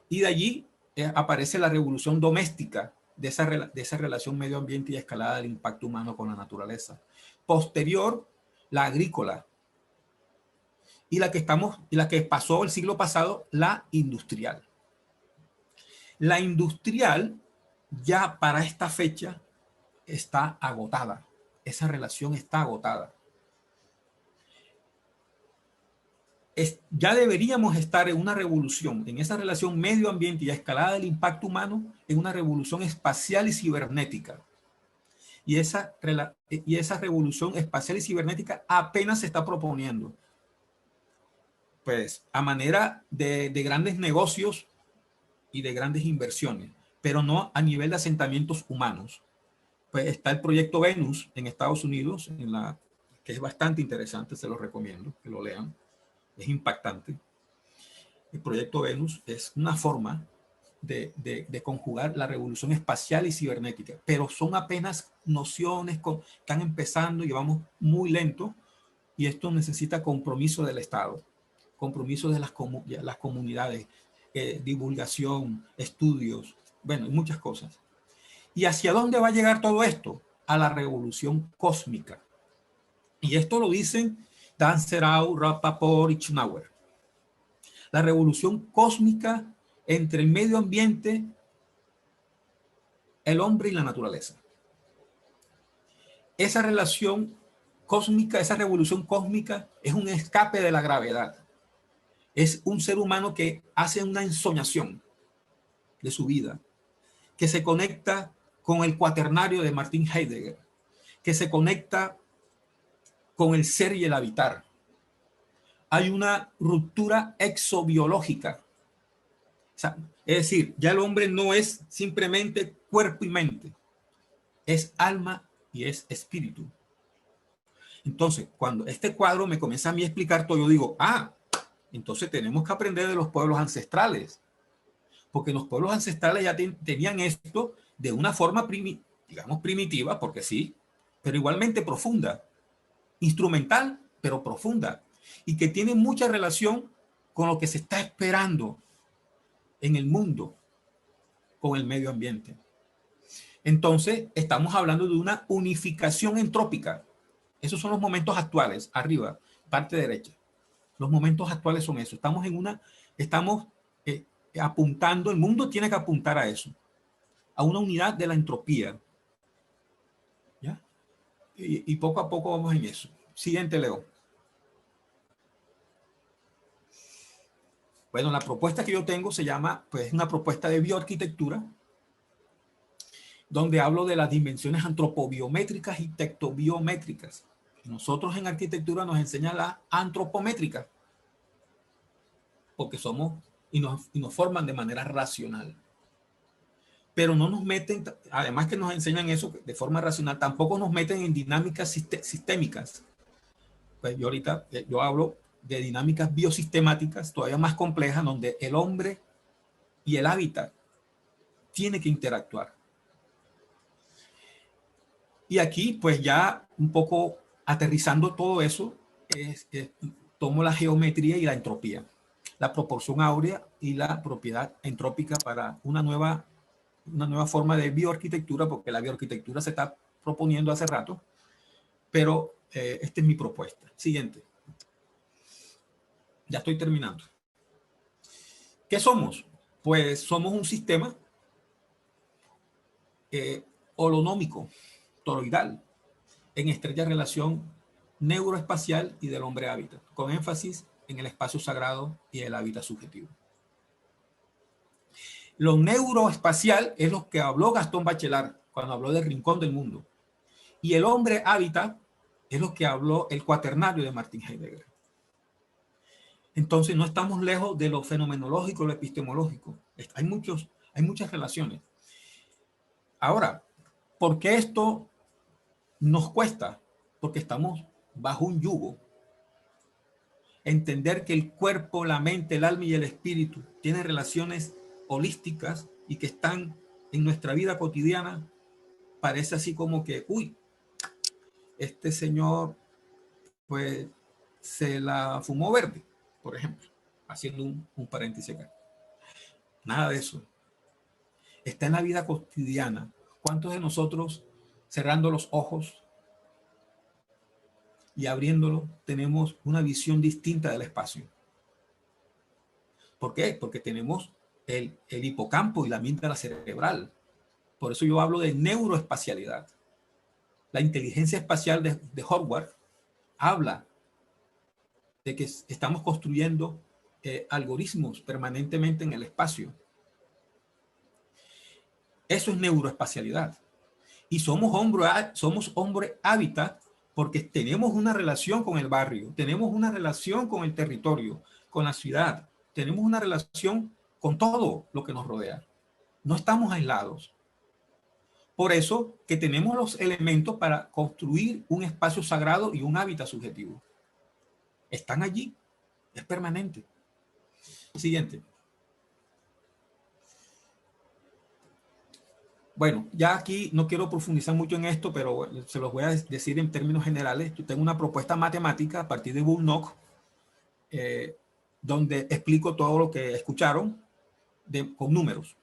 Y de allí aparece la revolución doméstica de esa relación medio ambiente y escalada del impacto humano con la naturaleza. Posterior, la agrícola. Y la que pasó el siglo pasado, la industrial. La industrial ya para esta fecha está agotada. Esa relación está agotada. Ya deberíamos estar en una revolución, en esa relación medio ambiente y a escalada del impacto humano, en una revolución espacial y cibernética. Y esa revolución espacial y cibernética apenas se está proponiendo. Pues a manera de grandes negocios y de grandes inversiones, pero no a nivel de asentamientos humanos. Pues está el proyecto Venus en Estados Unidos, que es bastante interesante, se lo recomiendo que lo lean. Es impactante. El proyecto Venus es una forma de conjugar la revolución espacial y cibernética, pero son apenas nociones que están empezando y vamos muy lento, y esto necesita compromiso del Estado, compromiso de las comunidades, divulgación, estudios, bueno, y muchas cosas. ¿Y hacia dónde va a llegar todo esto? A la revolución cósmica. Y esto lo dicen Dan Serau, Rapaport y Schnauer. La revolución cósmica entre el medio ambiente, el hombre y la naturaleza. Esa relación cósmica, esa revolución cósmica es un escape de la gravedad. Es un ser humano que hace una ensoñación de su vida, que se conecta con el cuaternario de Martin Heidegger, que se conecta con el ser y el habitar. Hay una ruptura exobiológica. O sea, es decir, ya el hombre no es simplemente cuerpo y mente, es alma y es espíritu. Entonces, cuando este cuadro me comienza a mí a explicar todo, yo digo, entonces tenemos que aprender de los pueblos ancestrales, porque los pueblos ancestrales ya tenían esto de una forma, digamos, primitiva, porque sí, pero igualmente profunda, instrumental, pero profunda, y que tiene mucha relación con lo que se está esperando en el mundo, con el medio ambiente. Entonces, estamos hablando de una unificación entrópica. Esos son los momentos actuales, arriba, parte derecha. Los momentos actuales son eso. Estamos apuntando, el mundo tiene que apuntar a eso, a una unidad de la entropía. ¿Ya? Y poco a poco vamos en eso. Siguiente, Leo. Bueno, la propuesta que yo tengo se llama, pues, una propuesta de bioarquitectura, donde hablo de las dimensiones antropobiométricas y tectobiométricas. Nosotros en arquitectura nos enseñan la antropométrica, porque somos y nos forman de manera racional. Pero no nos meten, además que nos enseñan eso de forma racional, tampoco nos meten en dinámicas sistémicas, pues yo ahorita yo hablo de dinámicas biosistemáticas todavía más complejas, donde el hombre y el hábitat tienen que interactuar. Y aquí, pues ya un poco aterrizando todo eso, tomo la geometría y la entropía, la proporción áurea y la propiedad entrópica para una nueva forma de bioarquitectura, porque la bioarquitectura se está proponiendo hace rato, pero esta es mi propuesta. Siguiente. Ya estoy terminando. ¿Qué somos? Pues somos un sistema holonómico, toroidal, en estrecha relación neuroespacial y del hombre hábitat, con énfasis en el espacio sagrado y el hábitat subjetivo. Lo neuroespacial es lo que habló Gastón Bachelard cuando habló del rincón del mundo. Y el hombre hábitat es lo que habló el cuaternario de Martin Heidegger. Entonces no estamos lejos de lo fenomenológico, lo epistemológico. Hay muchas relaciones. Ahora, ¿por qué esto nos cuesta? Porque estamos bajo un yugo. Entender que el cuerpo, la mente, el alma y el espíritu tienen relaciones holísticas y que están en nuestra vida cotidiana, parece así como que, uy, este señor pues se la fumó verde, por ejemplo, haciendo un paréntesis acá. Nada de eso. Está en la vida cotidiana. ¿Cuántos de nosotros, cerrando los ojos y abriéndolo, tenemos una visión distinta del espacio? ¿Por qué? Porque tenemos el hipocampo y la amígdala cerebral. Por eso yo hablo de neuroespacialidad. La inteligencia espacial de Howard habla de que estamos construyendo algoritmos permanentemente en el espacio. Eso es neuroespacialidad. Y somos hombre hábitat porque tenemos una relación con el barrio, tenemos una relación con el territorio, con la ciudad, tenemos una relación con todo lo que nos rodea. No estamos aislados. Por eso que tenemos los elementos para construir un espacio sagrado y un hábitat subjetivo. Están allí, es permanente. Siguiente. Bueno, ya aquí no quiero profundizar mucho en esto, pero se los voy a decir en términos generales. Yo tengo una propuesta matemática a partir de Bullock, donde explico todo lo que escucharon con números,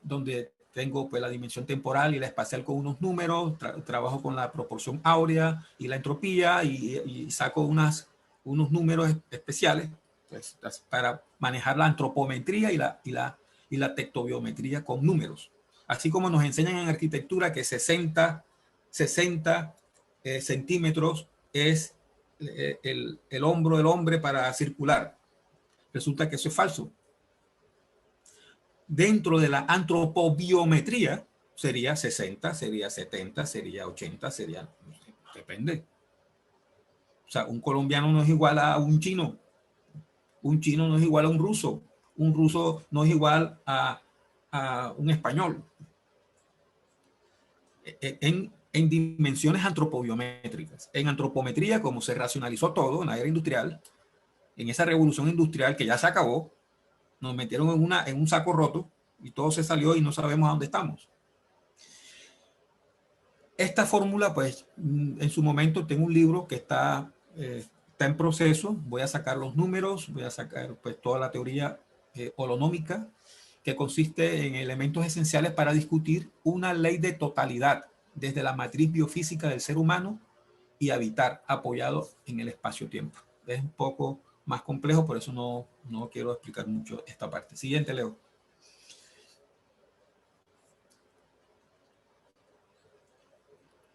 donde tengo pues la dimensión temporal y la espacial con unos números, trabajo con la proporción áurea y la entropía y saco unos números especiales pues, para manejar la antropometría y la tectobiometría con números. Así como nos enseñan en arquitectura que 60 centímetros es el hombro del hombre para circular. Resulta que eso es falso. Dentro de la antropobiometría sería 60, sería 70, sería 80, sería... Depende. O sea, un colombiano no es igual a un chino. Un chino no es igual a un ruso. Un ruso no es igual a un español. En dimensiones antropobiométricas. En antropometría, como se racionalizó todo en la era industrial, en esa revolución industrial que ya se acabó, nos metieron en un saco roto y todo se salió y no sabemos a dónde estamos. Esta fórmula, pues, en su momento tengo un libro que está en proceso. Voy a sacar los números, voy a sacar pues toda la teoría holonómica, que consiste en elementos esenciales para discutir una ley de totalidad desde la matriz biofísica del ser humano y habitar apoyado en el espacio-tiempo. Es un poco más complejo, por eso no quiero explicar mucho esta parte. Siguiente, Leo.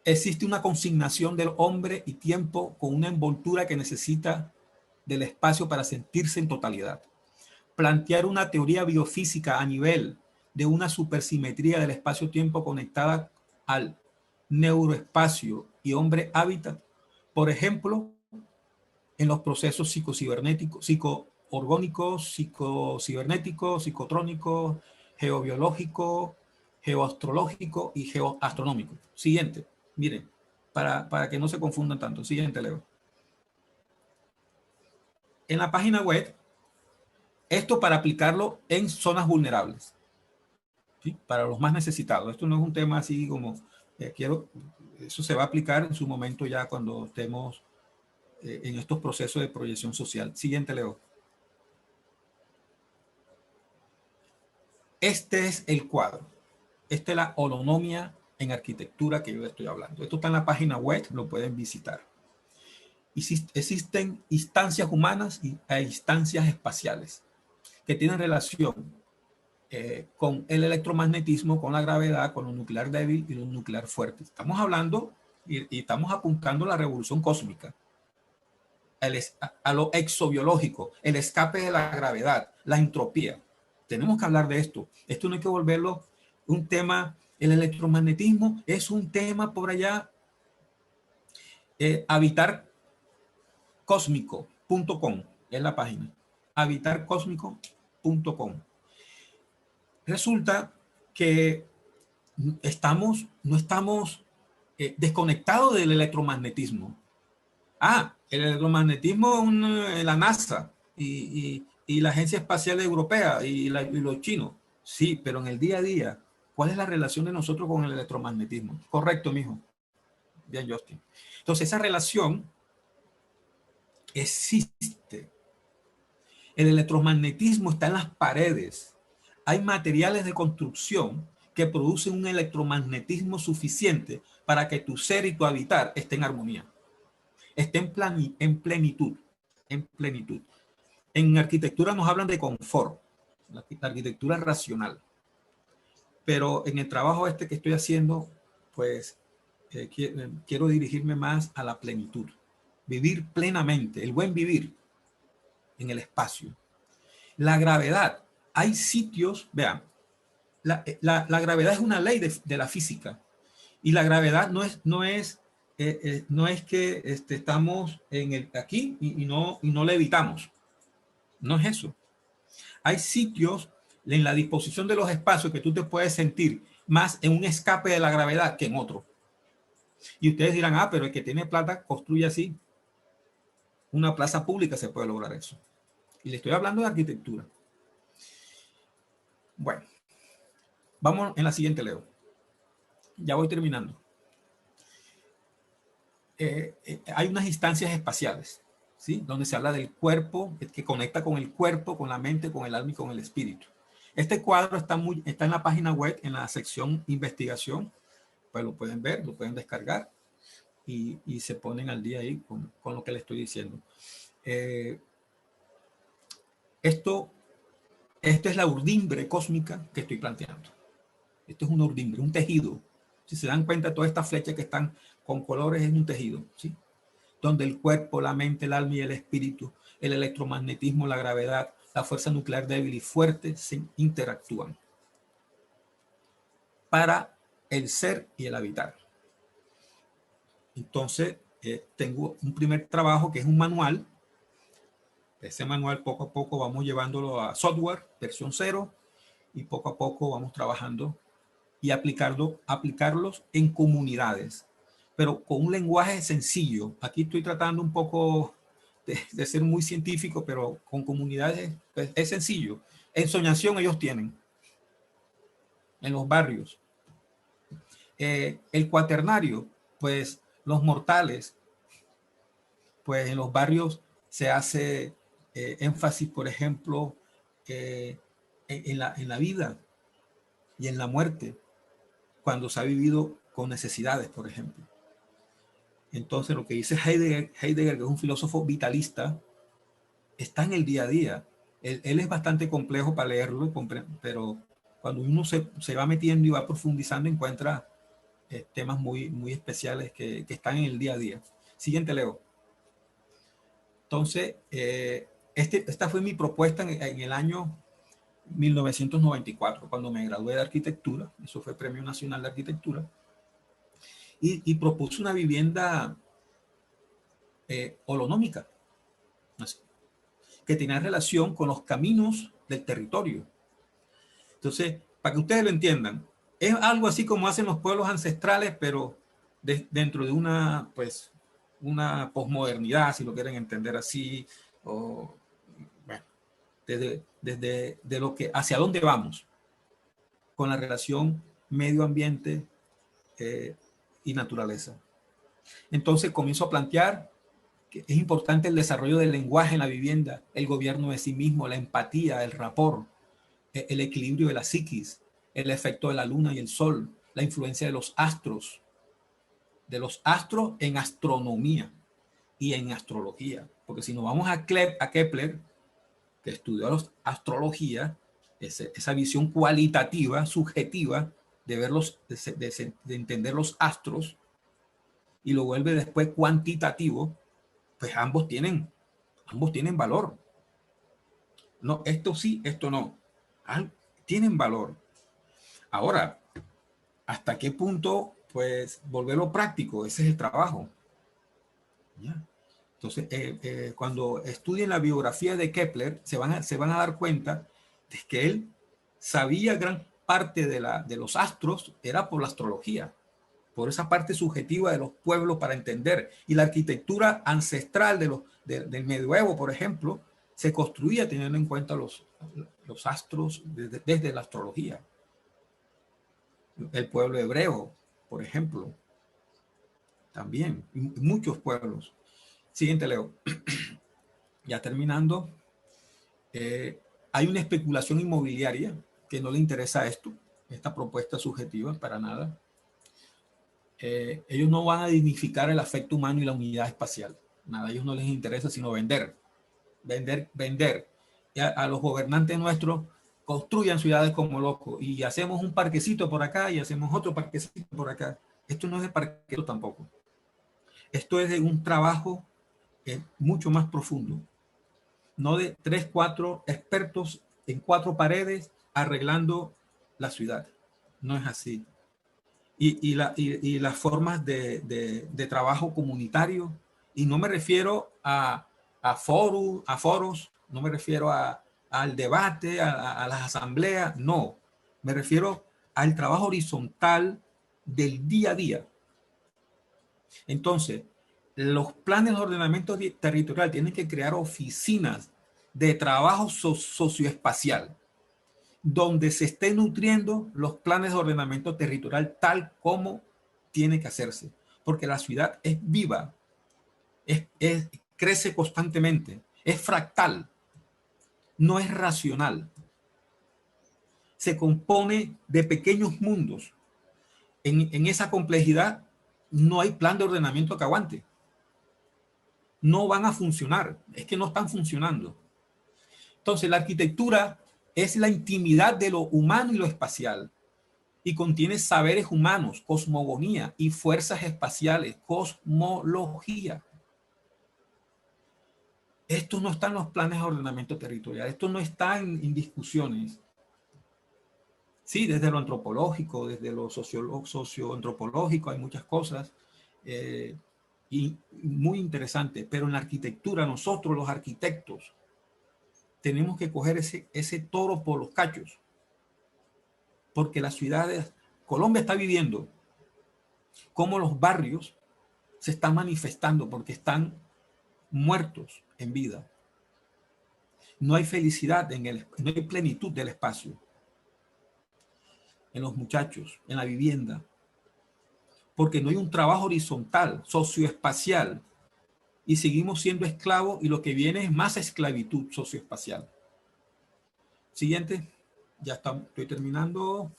Existe una consignación del hombre y tiempo con una envoltura que necesita del espacio para sentirse en totalidad. Plantear una teoría biofísica a nivel de una supersimetría del espacio-tiempo conectada al neuroespacio y hombre hábitat, por ejemplo, en los procesos psicocibernéticos, psicoorgónicos, psicocibernéticos, psicotrónicos, geobiológicos, geoastrológicos y geoastronómicos. Siguiente, miren, para que no se confundan tanto. Siguiente, Leo. En la página web, esto para aplicarlo en zonas vulnerables, ¿sí? Para los más necesitados. Esto no es un tema así como, eso se va a aplicar en su momento ya cuando estemos en estos procesos de proyección social. Siguiente, Leo. Este es el cuadro. Esta es la holonomia en arquitectura que yo estoy hablando. Esto está en la página web, lo pueden visitar. Existen instancias humanas e instancias espaciales que tienen relación con el electromagnetismo, con la gravedad, con lo nuclear débil y lo nuclear fuerte. Estamos hablando y estamos apuntando a la revolución cósmica, a lo exobiológico, el escape de la gravedad, la entropía. Tenemos que hablar de esto. Esto no hay que volverlo un tema. El electromagnetismo es un tema por allá. Habitarcósmico.com es la página. Habitarcósmico.com. Resulta que no estamos desconectados del electromagnetismo. El electromagnetismo es la NASA y la Agencia Espacial Europea y los chinos. Sí, pero en el día a día, ¿cuál es la relación de nosotros con el electromagnetismo? Correcto, mijo. Bien, Justin. Entonces, esa relación existe. El electromagnetismo está en las paredes. Hay materiales de construcción que producen un electromagnetismo suficiente para que tu ser y tu habitar estén en armonía, estén en plenitud. En arquitectura nos hablan de confort, la arquitectura racional. Pero en el trabajo que estoy haciendo, pues quiero dirigirme más a la plenitud. Vivir plenamente, el buen vivir en el espacio. La gravedad. Hay sitios, vean, la gravedad es una ley de la física. Y la gravedad no es que estamos aquí y no la evitamos. No es eso. Hay sitios en la disposición de los espacios que tú te puedes sentir más en un escape de la gravedad que en otro. Y ustedes dirán, pero el que tiene plata construye así. Una plaza pública se puede lograr eso. Y le estoy hablando de arquitectura. Bueno, vamos en la siguiente, Leo. Ya voy terminando. Hay unas instancias espaciales, ¿sí? Donde se habla del cuerpo, que conecta con el cuerpo, con la mente, con el alma y con el espíritu. Este cuadro está en la página web, en la sección investigación. Pues lo pueden ver, lo pueden descargar y se ponen al día ahí con lo que les estoy diciendo. Esto es la urdimbre cósmica que estoy planteando. Esto es una urdimbre, un tejido. Si se dan cuenta, todas estas flechas que están con colores es un tejido, ¿sí? Donde el cuerpo, la mente, el alma y el espíritu, el electromagnetismo, la gravedad, la fuerza nuclear débil y fuerte se interactúan para el ser y el habitar. Entonces, tengo un primer trabajo que es un manual. Ese manual poco a poco vamos llevándolo a software, versión 0, y poco a poco vamos trabajando y aplicarlos en comunidades, pero con un lenguaje sencillo. Aquí estoy tratando un poco de ser muy científico, pero con comunidades pues, es sencillo. Ensoñación ellos tienen en los barrios. El cuaternario, pues los mortales, pues en los barrios se hace énfasis, por ejemplo, en la vida y en la muerte, cuando se ha vivido con necesidades, por ejemplo. Entonces, lo que dice Heidegger, que es un filósofo vitalista, está en el día a día. Él es bastante complejo para leerlo, pero cuando uno se va metiendo y va profundizando, encuentra temas muy especiales que están en el día a día. Siguiente, Leo. Entonces, esta fue mi propuesta en el año 1994, cuando me gradué de arquitectura. Eso fue Premio Nacional de Arquitectura. Y propuse una vivienda holonómica, que tenía relación con los caminos del territorio. Entonces, para que ustedes lo entiendan, es algo así como hacen los pueblos ancestrales, pero dentro de una, pues, una posmodernidad, si lo quieren entender así, o bueno, desde de lo que, hacia dónde vamos con la relación medio ambiente y naturaleza. Entonces comienzo a plantear que es importante el desarrollo del lenguaje en la vivienda, el gobierno de sí mismo, la empatía, el rapport, el equilibrio de la psiquis, el efecto de la luna y el sol, la influencia de los astros en astronomía y en astrología. Porque si nos vamos a Kepler, que estudió astrología, esa visión cualitativa, subjetiva, de verlos, de entender los astros, y lo vuelve después cuantitativo, pues ambos tienen valor. No, esto sí, esto no. Tienen valor. Ahora, ¿hasta qué punto, pues, volverlo práctico? Ese es el trabajo. ¿Ya? Entonces, cuando estudien la biografía de Kepler, se van a dar cuenta de que él sabía gran parte de los astros, era por la astrología, por esa parte subjetiva de los pueblos para entender. Y la arquitectura ancestral del medioevo, por ejemplo, se construía teniendo en cuenta los astros desde la astrología. El pueblo hebreo, por ejemplo, también, muchos pueblos. Siguiente, Leo. Ya terminando, hay una especulación inmobiliaria que no le interesa esta propuesta subjetiva para nada. Ellos no van a dignificar el afecto humano y la unidad espacial. Nada, a ellos no les interesa sino vender. Y a los gobernantes nuestros, construyan ciudades como locos y hacemos un parquecito por acá y hacemos otro parquecito por acá. Esto no es de parquecito tampoco. Esto es de un trabajo mucho más profundo. No de 3, 4 expertos en 4 paredes arreglando la ciudad. No es así. Y las formas de trabajo comunitario, y no me refiero a foros, no me refiero al debate, a las asambleas, no. Me refiero al trabajo horizontal del día a día. Entonces, los planes de ordenamiento territorial tienen que crear oficinas de trabajo socioespacial, donde se estén nutriendo los planes de ordenamiento territorial tal como tiene que hacerse. Porque la ciudad es viva, crece constantemente, es fractal, no es racional. Se compone de pequeños mundos. En esa complejidad no hay plan de ordenamiento que aguante. No van a funcionar, es que no están funcionando. Entonces, la arquitectura es la intimidad de lo humano y lo espacial, y contiene saberes humanos, cosmogonía y fuerzas espaciales, cosmología. Esto no está en los planes de ordenamiento territorial, esto no está en discusiones. Sí, desde lo antropológico, desde lo socioantropológico hay muchas cosas y muy interesante, pero en la arquitectura nosotros los arquitectos tenemos que coger ese toro por los cachos, porque las ciudades, Colombia está viviendo cómo los barrios se están manifestando porque están muertos en vida. No hay felicidad, no hay plenitud del espacio en los muchachos, en la vivienda, porque no hay un trabajo horizontal, socioespacial, y seguimos siendo esclavos y lo que viene es más esclavitud socioespacial. Siguiente, ya estoy terminando.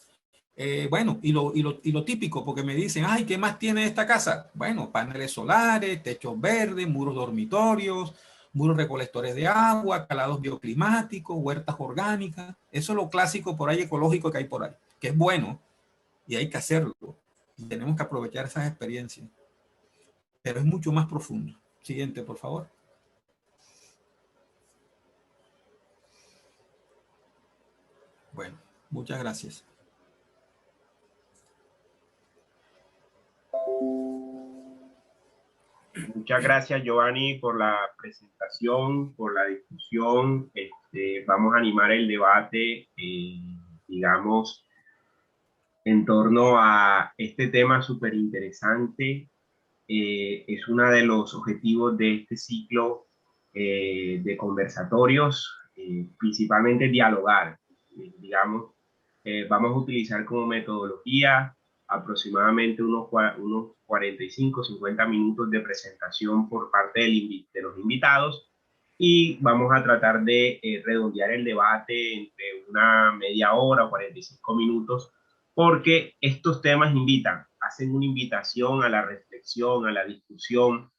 Bueno, y lo típico, porque me dicen, ay, ¿qué más tiene esta casa? Bueno, paneles solares, techos verdes, muros dormitorios, muros recolectores de agua, calados bioclimáticos, huertas orgánicas. Eso es lo clásico por ahí ecológico que hay por ahí, que es bueno y hay que hacerlo. Y tenemos que aprovechar esas experiencias. Pero es mucho más profundo. Siguiente, por favor. Bueno, muchas gracias. Muchas gracias, Giovanni, por la presentación, por la discusión. Vamos a animar el debate, digamos, en torno a este tema súper interesante. Es uno de los objetivos de este ciclo de conversatorios, principalmente dialogar. Digamos, vamos a utilizar como metodología aproximadamente unos 45, 50 minutos de presentación por parte de los invitados, y vamos a tratar de redondear el debate entre una media hora o 45 minutos, porque estos temas hacen una invitación a la reflexión, a la discusión,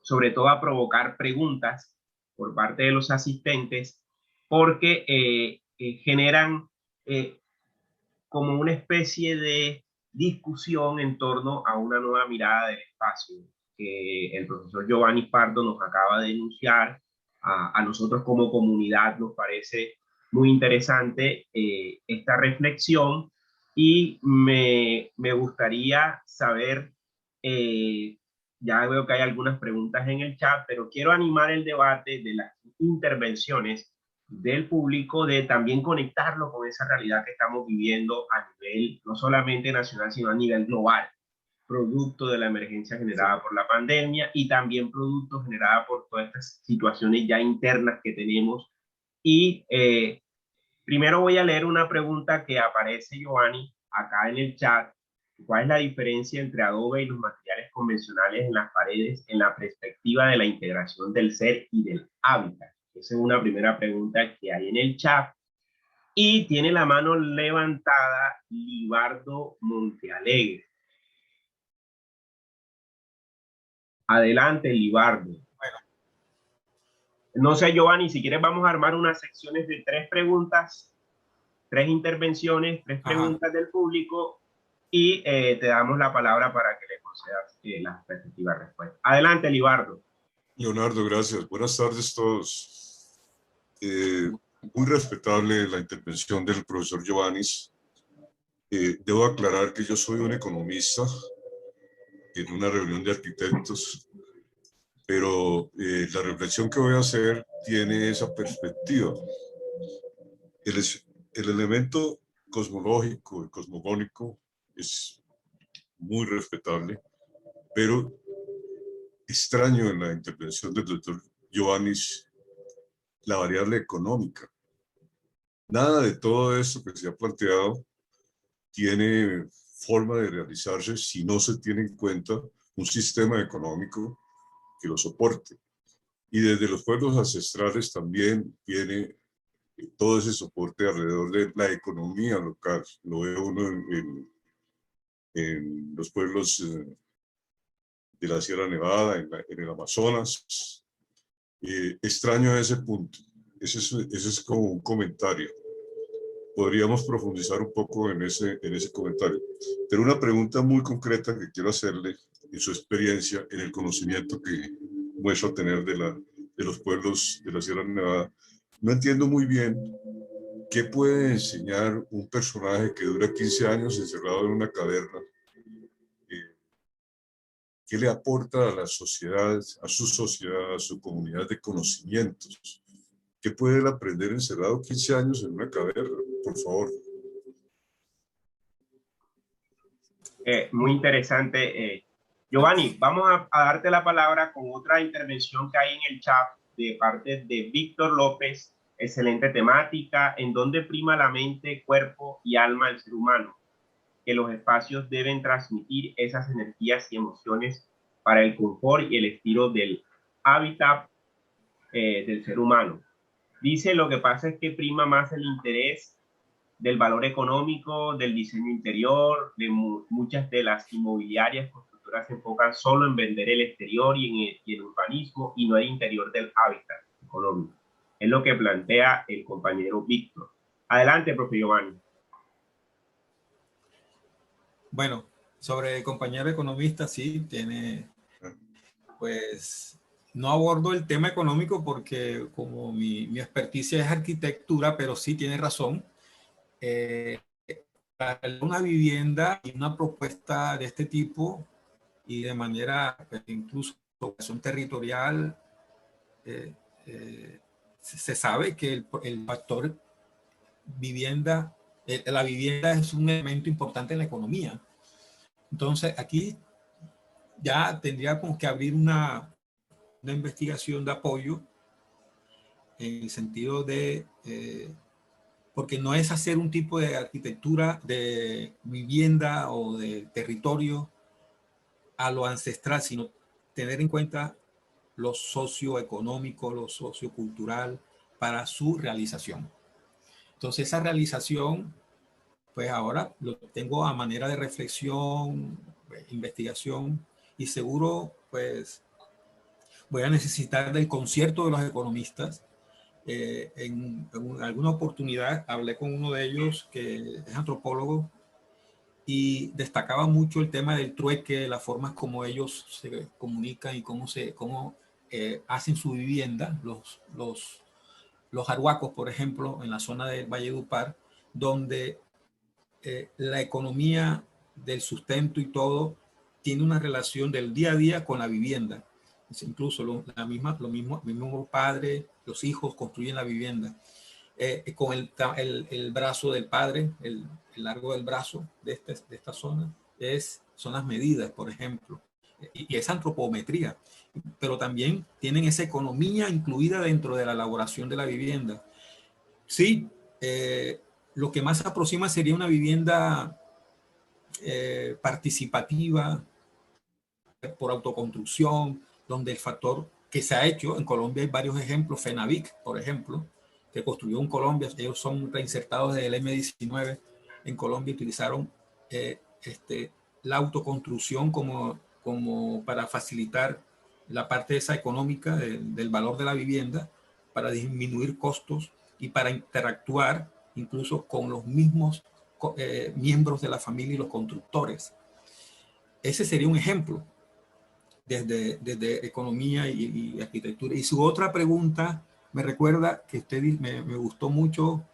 sobre todo a provocar preguntas por parte de los asistentes, porque generan como una especie de discusión en torno a una nueva mirada del espacio que el profesor Giovanni Pardo nos acaba de denunciar. A nosotros como comunidad nos parece muy interesante esta reflexión, y me gustaría saber, ya veo que hay algunas preguntas en el chat, pero quiero animar el debate de las intervenciones del público, de también conectarlo con esa realidad que estamos viviendo a nivel no solamente nacional, sino a nivel global, producto de la emergencia generada por la pandemia y también producto generada por todas estas situaciones ya internas que tenemos. Y primero voy a leer una pregunta que aparece, Giovanni, acá en el chat. ¿Cuál es la diferencia entre adobe y los materiales convencionales en las paredes en la perspectiva de la integración del ser y del hábitat? Esa es una primera pregunta que hay en el chat. Y tiene la mano levantada Libardo Montealegre. Adelante, Libardo. Bueno, No sé, Giovanni, si quieres vamos a armar unas secciones de 3 preguntas, 3 intervenciones, 3 preguntas del público, y te damos la palabra para que le concedas las respectivas respuestas. Adelante, Libardo. Leonardo, gracias. Buenas tardes a todos. Muy respetable la intervención del profesor Giovannis. Debo aclarar que yo soy un economista en una reunión de arquitectos, pero la reflexión que voy a hacer tiene esa perspectiva. El elemento cosmológico y cosmogónico es muy respetable, pero extraño en la intervención del doctor Giovannis la variable económica. Nada de todo esto que se ha planteado tiene forma de realizarse si no se tiene en cuenta un sistema económico que lo soporte. Y desde los pueblos ancestrales también viene todo ese soporte alrededor de la economía local. Lo ve uno en los pueblos de la Sierra Nevada, en el Amazonas. Extraño ese punto. Ese es como un comentario. Podríamos profundizar un poco en ese comentario. Pero una pregunta muy concreta que quiero hacerle en su experiencia, en el conocimiento que muestra tener de los pueblos de la Sierra Nevada. No entiendo muy bien qué puede enseñar un personaje que dura 15 años encerrado en una caverna. ¿Qué le aporta a la sociedad, a su comunidad de conocimientos? ¿Qué puede él aprender encerrado 15 años en una caverna? Por favor. Muy interesante. Giovanni, vamos a darte la palabra con otra intervención que hay en el chat de parte de Víctor López. Excelente temática, en donde prima la mente, cuerpo y alma del ser humano, que los espacios deben transmitir esas energías y emociones para el confort y el estilo del hábitat del ser humano. Dice, lo que pasa es que prima más el interés del valor económico, del diseño interior, de muchas de las inmobiliarias constructoras se enfocan solo en vender el exterior y en el urbanismo, y no el interior del hábitat económico. Es lo que plantea el compañero Víctor. Adelante, profe Giovanni. Bueno, sobre el compañero economista, sí, pues no abordo el tema económico porque como mi experticia es arquitectura, pero sí tiene razón. Para una vivienda y una propuesta de este tipo y de manera incluso vocación territorial, se sabe que el factor vivienda La vivienda es un elemento importante en la economía. Entonces, aquí ya tendríamos que abrir una investigación de apoyo en el sentido de, porque no es hacer un tipo de arquitectura de vivienda o de territorio a lo ancestral, sino tener en cuenta lo socioeconómico, lo sociocultural para su realización. Entonces esa realización, pues ahora lo tengo a manera de reflexión, investigación, y seguro pues voy a necesitar del concierto de los economistas. En alguna oportunidad hablé con uno de ellos que es antropólogo y destacaba mucho el tema del trueque, las formas como ellos se comunican y cómo hacen su vivienda, los arhuacos, por ejemplo, en la zona del Valledupar, donde la economía del sustento y todo tiene una relación del día a día con la vivienda. Incluso lo mismo padre, los hijos construyen la vivienda. Con el brazo del padre, el largo del brazo de esta zona, son las medidas, por ejemplo. Y es antropometría, pero también tienen esa economía incluida dentro de la elaboración de la vivienda. Sí, lo que más aproxima sería una vivienda participativa, por autoconstrucción, donde el factor que se ha hecho, en Colombia hay varios ejemplos, Fenavic, por ejemplo, que construyó en Colombia, ellos son reinsertados del M19, en Colombia utilizaron la autoconstrucción como para facilitar la parte esa económica del valor de la vivienda, para disminuir costos y para interactuar incluso con los mismos miembros de la familia y los constructores. Ese sería un ejemplo desde economía y arquitectura. Y su otra pregunta me recuerda que usted me gustó mucho,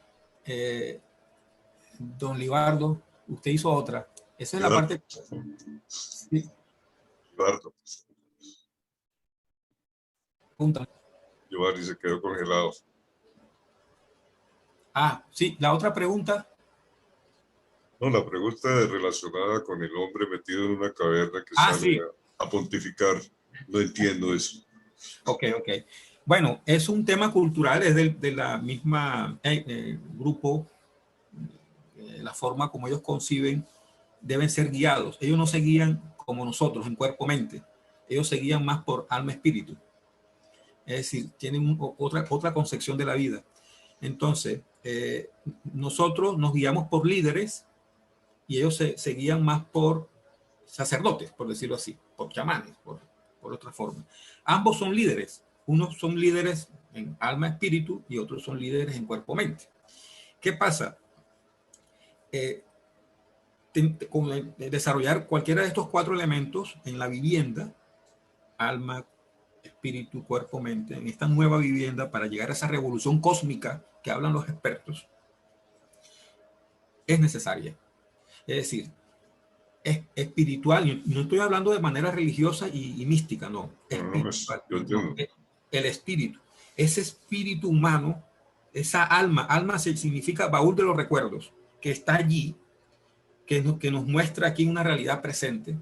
don Libardo, usted hizo otra. Esa es la parte... Sí. Libardo. Pregunta. Giovanni se quedó congelado. Ah, sí, la otra pregunta. No, la pregunta es relacionada con el hombre metido en una caverna que sale sí. a pontificar. No entiendo eso. Ok. Bueno, es un tema cultural, es de la misma grupo, la forma como ellos conciben, deben ser guiados. Ellos no se guían como nosotros en cuerpo-mente, ellos se guían más por alma-espíritu. Es decir, tienen otra concepción de la vida. Entonces, nosotros nos guiamos por líderes y ellos se guían más por sacerdotes, por decirlo así, por chamanes, por otra forma. Ambos son líderes. Unos son líderes en alma-espíritu y otros son líderes en cuerpo-mente. ¿Qué pasa? Desarrollar cualquiera de estos 4 elementos en la vivienda, alma, espíritu, cuerpo, mente, en esta nueva vivienda para llegar a esa revolución cósmica que hablan los expertos, es necesaria. Es decir, es espiritual, y no estoy hablando de manera religiosa y mística, no. El espíritu, ese espíritu humano, esa alma significa baúl de los recuerdos, que está allí, que nos muestra aquí una realidad presente.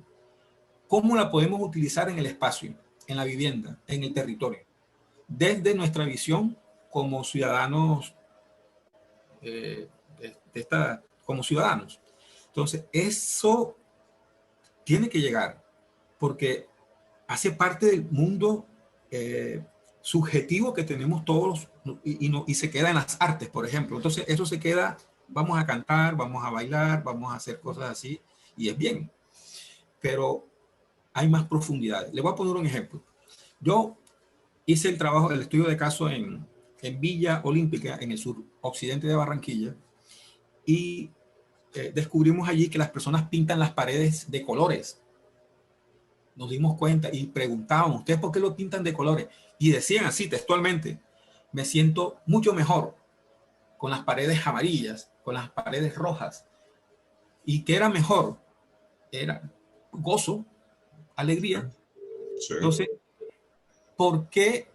¿Cómo la podemos utilizar en el espacio, en la vivienda, en el territorio? Desde nuestra visión como ciudadanos, como ciudadanos. Entonces, eso tiene que llegar, porque hace parte del mundo subjetivo que tenemos todos y se queda en las artes, por ejemplo. Entonces, eso se queda, vamos a cantar, vamos a bailar, vamos a hacer cosas así, y es bien. Pero hay más profundidades. Le voy a poner un ejemplo. Yo hice el estudio de caso en Villa Olímpica, en el suroccidente de Barranquilla, y descubrimos allí que las personas pintan las paredes de colores. Nos dimos cuenta y preguntábamos, ¿ustedes por qué lo pintan de colores? Y decían así textualmente, me siento mucho mejor con las paredes amarillas, con las paredes rojas. ¿Y qué era mejor? Era gozo, alegría. Sí. Entonces, ¿por qué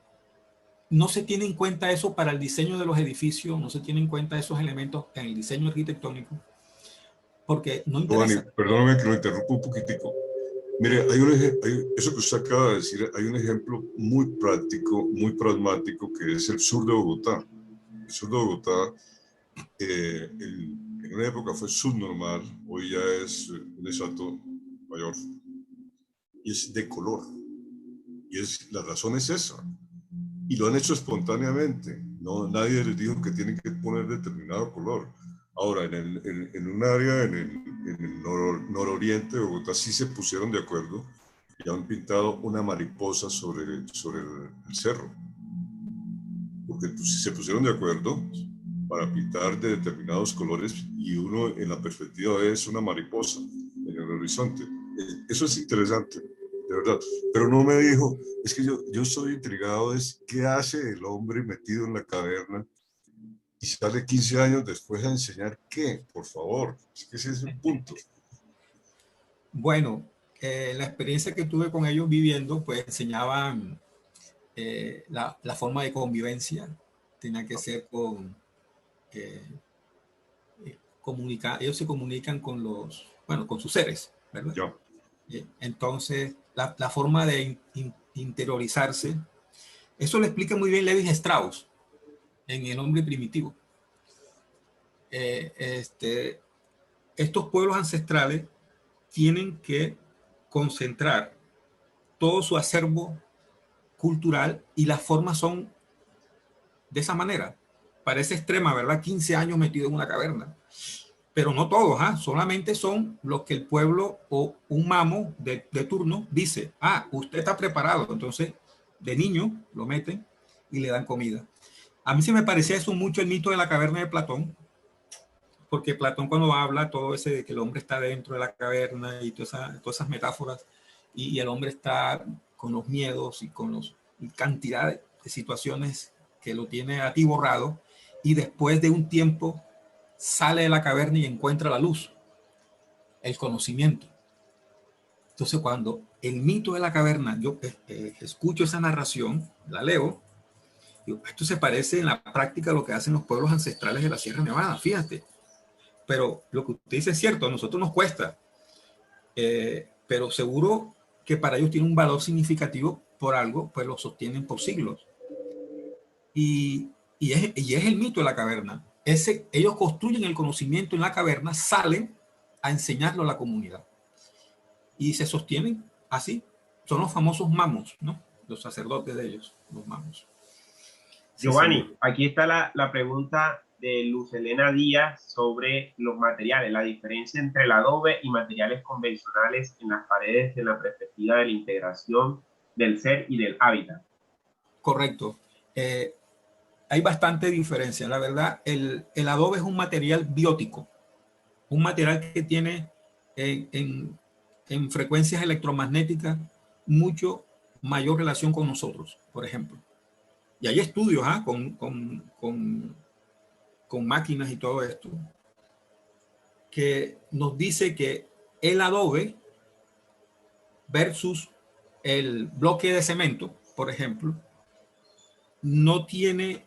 no se tiene en cuenta eso para el diseño de los edificios, no se tiene en cuenta esos elementos en el diseño arquitectónico, porque no interesa. Giovanni, perdóname que lo interrumpa un poquitico. Mire, eso que usted acaba de decir, hay un ejemplo muy práctico, muy pragmático, que es el sur de Bogotá. El sur de Bogotá, en una época fue subnormal, hoy ya es un estrato mayor, y es de color. La razón es esa. Y lo han hecho espontáneamente. No, nadie les dijo que tienen que poner determinado color. Ahora, en un área en el nororiente de Bogotá sí se pusieron de acuerdo y han pintado una mariposa sobre el cerro. Porque se pusieron de acuerdo para pintar de determinados colores y uno en la perspectiva es una mariposa en el horizonte. Eso es interesante, de verdad. Pero no me dijo, es que yo estoy intrigado, es qué hace el hombre metido en la caverna y sale 15 años después a enseñar qué, por favor. Es que ese es el punto. Bueno, la experiencia que tuve con ellos viviendo, pues enseñaban la forma de convivencia. Tenía que ser con comunicar. Ellos se comunican con con sus seres, ¿verdad? Entonces, la forma de interiorizarse, eso lo explica muy bien Levi Strauss en El hombre primitivo. Estos pueblos ancestrales tienen que concentrar todo su acervo cultural y las formas son de esa manera. Parece extrema, ¿verdad? 15 años metido en una caverna. Pero no todos, solamente son los que el pueblo o un mamo de turno dice, usted está preparado. Entonces, de niño lo meten y le dan comida. A mí se me parecía eso mucho el mito de la caverna de Platón, porque Platón cuando habla todo ese de que el hombre está dentro de la caverna y todas esas metáforas, y el hombre está con los miedos y con cantidad de situaciones que lo tiene atiborrado, y después de un tiempo sale de la caverna y encuentra la luz, el conocimiento. Entonces, cuando el mito de la caverna, yo escucho esa narración, la leo, digo, esto se parece en la práctica a lo que hacen los pueblos ancestrales de la Sierra Nevada, fíjate. Pero lo que usted dice es cierto, a nosotros nos cuesta, pero seguro que para ellos tiene un valor significativo por algo, pues lo sostienen por siglos. Y es el mito de la caverna. Ellos construyen el conocimiento en la caverna, salen a enseñarlo a la comunidad. Y se sostienen así. Son los famosos mamos, ¿no? Los sacerdotes de ellos, los mamos. Giovanni, Sí, aquí está la pregunta de Luz Elena Díaz sobre los materiales, la diferencia entre el adobe y materiales convencionales en las paredes en la perspectiva de la integración del ser y del hábitat. Correcto. Hay bastante diferencia. La verdad, el adobe es un material biótico, un material que tiene en frecuencias electromagnéticas mucho mayor relación con nosotros, por ejemplo. Y hay estudios con máquinas y todo esto que nos dice que el adobe versus el bloque de cemento, por ejemplo, no tiene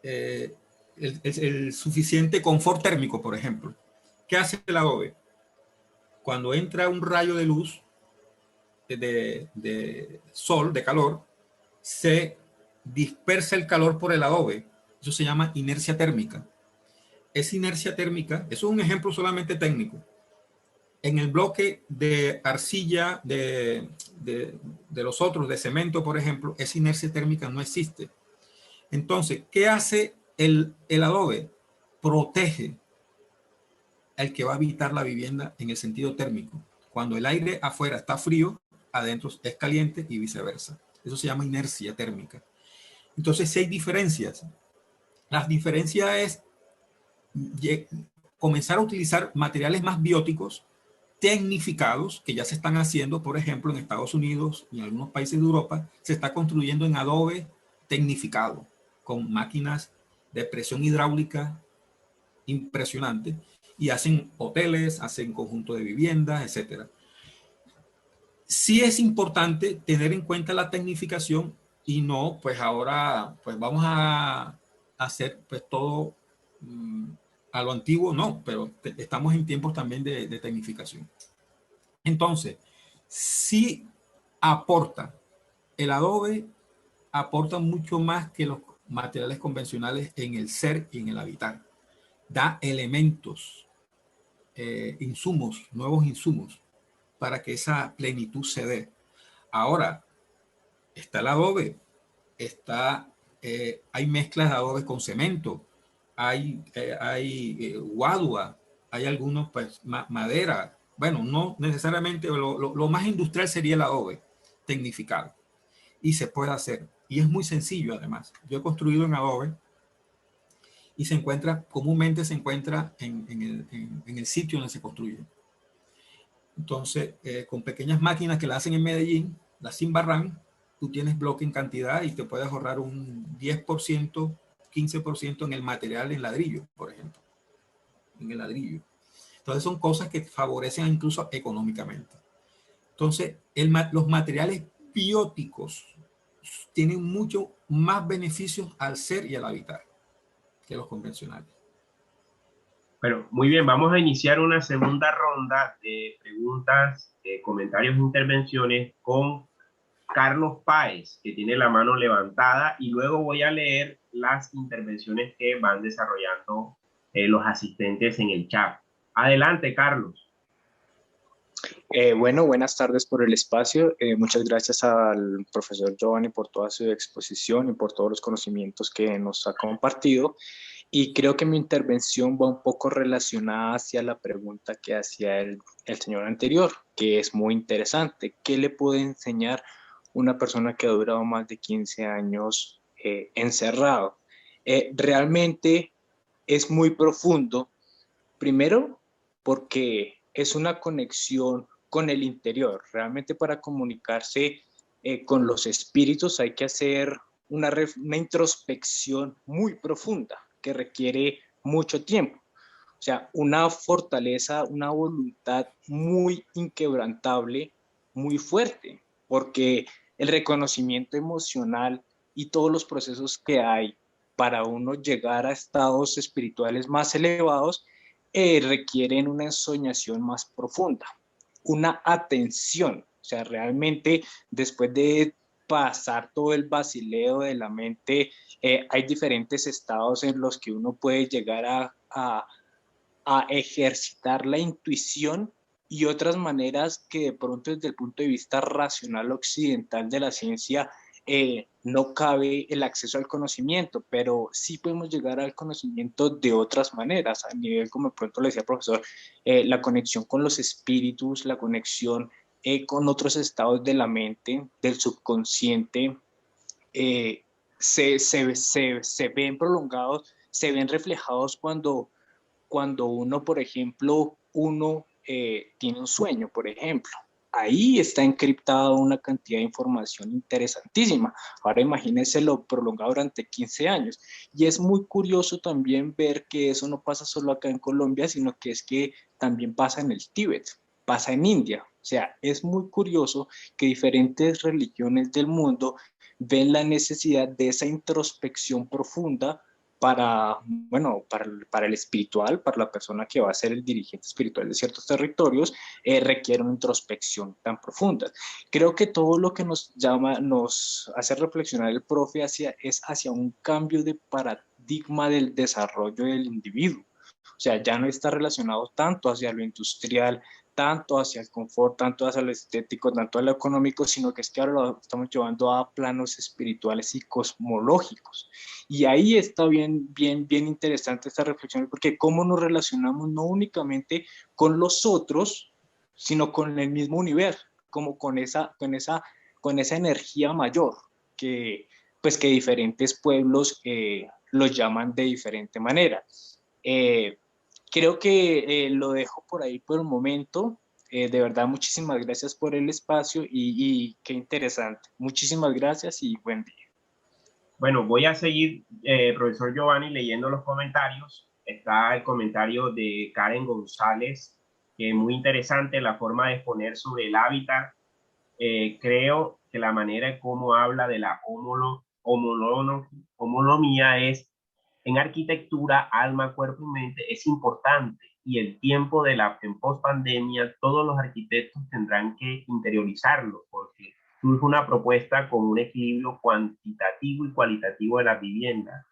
el suficiente confort térmico, por ejemplo. ¿Qué hace el adobe? Cuando entra un rayo de luz de sol, de calor, se dispersa el calor por el adobe. Eso se llama inercia térmica. Esa inercia térmica, eso es un ejemplo solamente técnico. En el bloque de arcilla de los otros, de cemento, por ejemplo, esa inercia térmica no existe. Entonces, ¿qué hace el adobe? Protege al que va a habitar la vivienda en el sentido térmico. Cuando el aire afuera está frío, adentro es caliente y viceversa. Eso se llama inercia térmica. Entonces, sí hay diferencias. Las diferencias es comenzar a utilizar materiales más bióticos, tecnificados, que ya se están haciendo, por ejemplo, en Estados Unidos y en algunos países de Europa, se está construyendo en adobe tecnificado, con máquinas de presión hidráulica impresionante, y hacen hoteles, hacen conjuntos de viviendas, etc. Sí es importante tener en cuenta la tecnificación y no, pues ahora pues vamos a hacer pues todo a lo antiguo, no, pero estamos en tiempos también de tecnificación. Entonces, sí aporta, el adobe aporta mucho más que los materiales convencionales en el ser y en el habitar. Da elementos, insumos, nuevos insumos, para que esa plenitud se dé. Ahora, está el adobe, hay mezclas de adobe con cemento, hay guadua, hay algunos, pues, madera. Bueno, no necesariamente, lo más industrial sería el adobe tecnificado. Y se puede hacer. Y es muy sencillo, además. Yo he construido en adobe y comúnmente se encuentra en el sitio donde se construye. Entonces, con pequeñas máquinas que la hacen en Medellín, la Simbarran, tú tienes bloque en cantidad y te puedes ahorrar un 10%, 15% en el material en ladrillo, por ejemplo. En el ladrillo. Entonces, son cosas que favorecen incluso económicamente. Entonces, los materiales bióticos tienen mucho más beneficios al ser y al habitar que los convencionales. Pero muy bien, vamos a iniciar una segunda ronda de preguntas, comentarios e intervenciones con Carlos Páez, que tiene la mano levantada, y luego voy a leer las intervenciones que van desarrollando los asistentes en el chat. Adelante, Carlos. Bueno, buenas tardes por el espacio. Muchas gracias al profesor Giovanni por toda su exposición y por todos los conocimientos que nos ha compartido. Y creo que mi intervención va un poco relacionada hacia la pregunta que hacía el señor anterior, que es muy interesante. ¿Qué le puede enseñar una persona que ha durado más de 15 años encerrado? Realmente es muy profundo. Primero, porque es una conexión con el interior. Realmente para comunicarse con los espíritus hay que hacer una introspección muy profunda que requiere mucho tiempo. O sea, una fortaleza, una voluntad muy inquebrantable, muy fuerte, porque el reconocimiento emocional y todos los procesos que hay para uno llegar a estados espirituales más elevados requieren una ensoñación más profunda, una atención. O sea, realmente después de pasar todo el basileo de la mente, hay diferentes estados en los que uno puede llegar a ejercitar la intuición y otras maneras que de pronto desde el punto de vista racional occidental de la ciencia no cabe el acceso al conocimiento, pero sí podemos llegar al conocimiento de otras maneras, a nivel, como de pronto le decía el profesor, la conexión con los espíritus, la conexión con otros estados de la mente, del subconsciente, se ven prolongados, se ven reflejados cuando uno, por ejemplo, tiene un sueño, por ejemplo. Ahí está encriptada una cantidad de información interesantísima. Ahora imagínense lo prolongado durante 15 años. Y es muy curioso también ver que eso no pasa solo acá en Colombia, sino que es que también pasa en el Tíbet, pasa en India. O sea, es muy curioso que diferentes religiones del mundo ven la necesidad de esa introspección profunda para el espiritual, para la persona que va a ser el dirigente espiritual de ciertos territorios, requiere una introspección tan profunda. Creo que todo lo que nos hace reflexionar el profe es hacia un cambio de paradigma del desarrollo del individuo. O sea, ya no está relacionado tanto hacia lo industrial, tanto hacia el confort, tanto hacia lo estético, tanto a lo económico, sino que es que ahora lo estamos llevando a planos espirituales y cosmológicos. Y ahí está bien interesante esta reflexión, porque cómo nos relacionamos no únicamente con los otros, sino con el mismo universo, como con esa energía mayor que, pues, que diferentes pueblos los llaman de diferente manera. Creo que lo dejo por ahí por el momento. De verdad, muchísimas gracias por el espacio y qué interesante. Muchísimas gracias y buen día. Bueno, voy a seguir, profesor Giovanni, leyendo los comentarios. Está el comentario de Karen González, que es muy interesante la forma de exponer sobre el hábitat. Creo que la manera en cómo habla de la homonomía es, en arquitectura, alma, cuerpo y mente, es importante, y el tiempo en post-pandemia, todos los arquitectos tendrán que interiorizarlo, porque surge una propuesta con un equilibrio cuantitativo y cualitativo de las viviendas.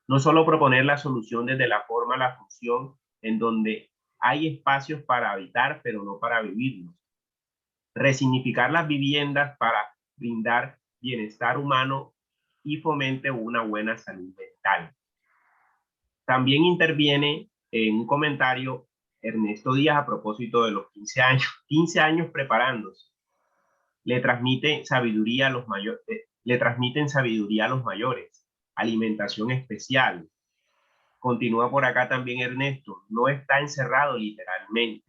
No solo proponer la solución desde la forma a la función, en donde hay espacios para habitar, pero no para vivirlos. Resignificar las viviendas para brindar bienestar humano y fomente una buena salud mental. También interviene en un comentario Ernesto Díaz a propósito de los 15 años preparándose. Le transmiten sabiduría a los mayores, alimentación especial. Continúa por acá también Ernesto, no está encerrado literalmente.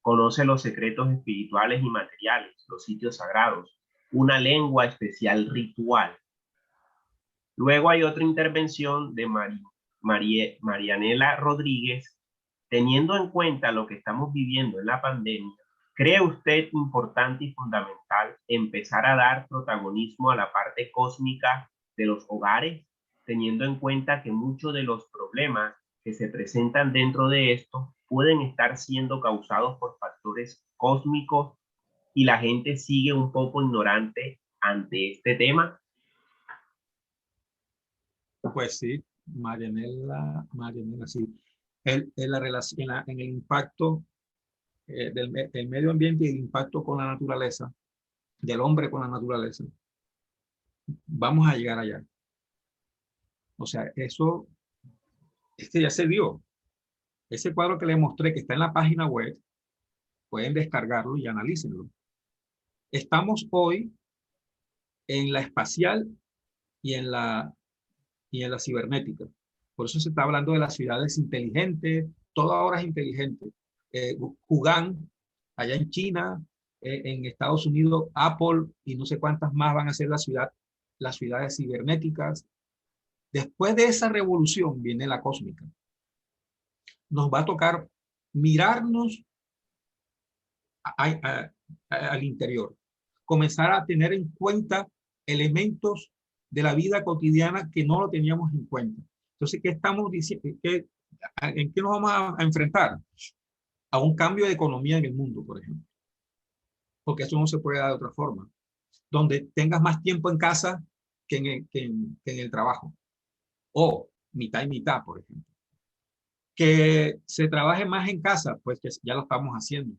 Conoce los secretos espirituales y materiales, los sitios sagrados, una lengua especial ritual. Luego hay otra intervención de Marianela Rodríguez. Teniendo en cuenta lo que estamos viviendo en la pandemia, ¿cree usted importante y fundamental empezar a dar protagonismo a la parte cósmica de los hogares, teniendo en cuenta que muchos de los problemas que se presentan dentro de esto pueden estar siendo causados por factores cósmicos y la gente sigue un poco ignorante ante este tema? Pues sí, Marianela, sí. En el impacto del medio ambiente y el impacto con la naturaleza, del hombre con la naturaleza, vamos a llegar allá. O sea, eso ya se dio. Ese cuadro que les mostré, que está en la página web, pueden descargarlo y analícenlo. Estamos hoy en la espacial y en la cibernética. Por eso se está hablando de las ciudades inteligentes, todo ahora es inteligente. Wuhan, allá en China, en Estados Unidos, Apple y no sé cuántas más van a ser las ciudades cibernéticas. Después de esa revolución viene la cósmica. Nos va a tocar mirarnos al interior, comenzar a tener en cuenta elementos de la vida cotidiana que no lo teníamos en cuenta. Entonces, ¿qué estamos diciendo? ¿En qué nos vamos a enfrentar? A un cambio de economía en el mundo, por ejemplo. Porque eso no se puede dar de otra forma. Donde tengas más tiempo en casa que en el trabajo. O mitad y mitad, por ejemplo. Que se trabaje más en casa, pues que ya lo estamos haciendo.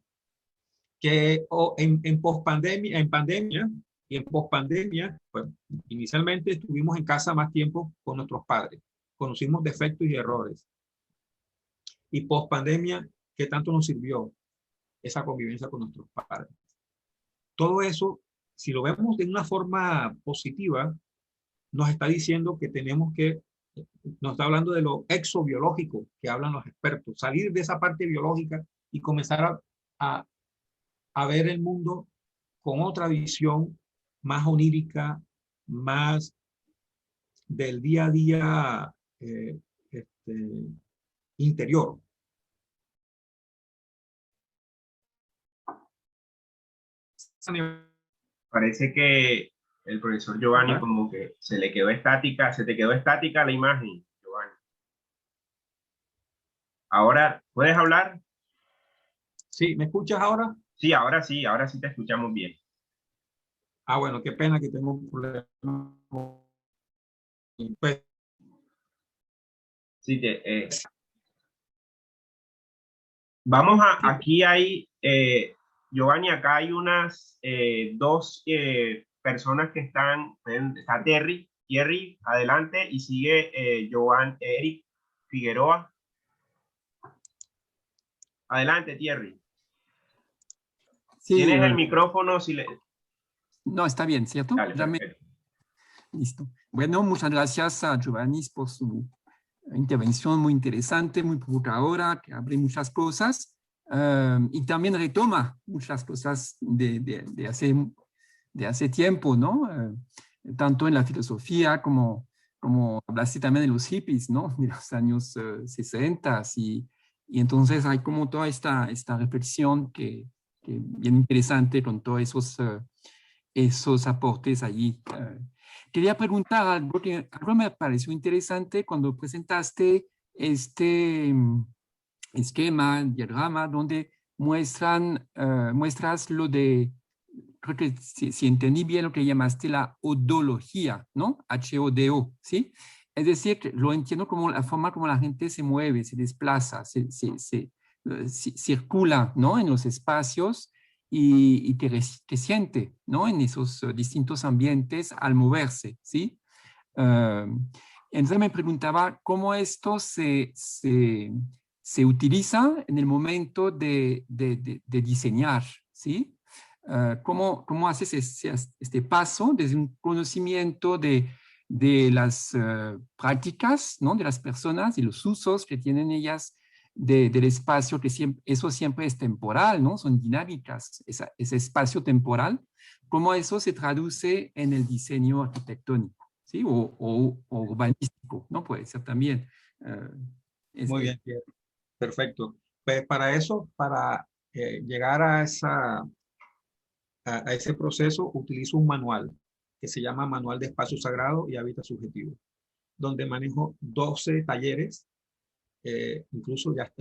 Que en pospandemia, en pandemia y en pospandemia, pues inicialmente estuvimos en casa más tiempo con nuestros padres. Conocimos defectos y errores. Y pospandemia, ¿qué tanto nos sirvió esa convivencia con nuestros padres? Todo eso, si lo vemos de una forma positiva, nos está diciendo que nos está hablando de lo exobiológico que hablan los expertos, salir de esa parte biológica y comenzar a ver el mundo con otra visión más onírica, más del día a día interior. Parece que el profesor Giovanni como que se te quedó estática la imagen, Giovanni. Ahora, ¿puedes hablar? Sí, ¿me escuchas ahora? Sí, ahora sí te escuchamos bien. Ah, bueno, qué pena que tengo un problema. Pues, sí, vamos aquí hay, Giovanni, acá hay unas dos personas que está Thierry, adelante, y sigue Eric Figueroa. Adelante, Thierry. Sí, ¿Tienes el micrófono? No, está bien, ¿cierto? Dale, Listo. Bueno, muchas gracias a Giovanni por su intervención muy interesante, muy provocadora, que abre muchas cosas y también retoma muchas cosas de hace tiempo, ¿no? Tanto en la filosofía como hablaste también de los hippies, ¿no? De los años 60 y entonces hay como toda esta reflexión que bien interesante con todos esos esos aportes allí. Quería preguntar algo que algo me pareció interesante cuando presentaste este esquema, diagrama, donde muestras lo de, creo que si entendí bien lo que llamaste la odología, ¿no? H-O-D-O, ¿sí? Es decir, que lo entiendo como la forma como la gente se mueve, se desplaza, circula, ¿no? En los espacios y que siente, ¿no? En esos distintos ambientes al moverse, ¿sí? Entonces me preguntaba cómo esto se utiliza en el momento de diseñar, ¿sí? ¿Cómo haces este paso desde un conocimiento de las prácticas, ¿no? De las personas y los usos que tienen ellas del espacio, que eso siempre es temporal, ¿no? Son dinámicas, ese espacio temporal, cómo eso se traduce en el diseño arquitectónico, ¿sí? O urbanístico, ¿no? Puede ser también. Muy bien, Pierre. Perfecto. Pues para eso, para llegar a ese proceso, utilizo un manual que se llama Manual de Espacio Sagrado y Hábitat Subjetivo, donde manejo 12 talleres. Incluso ya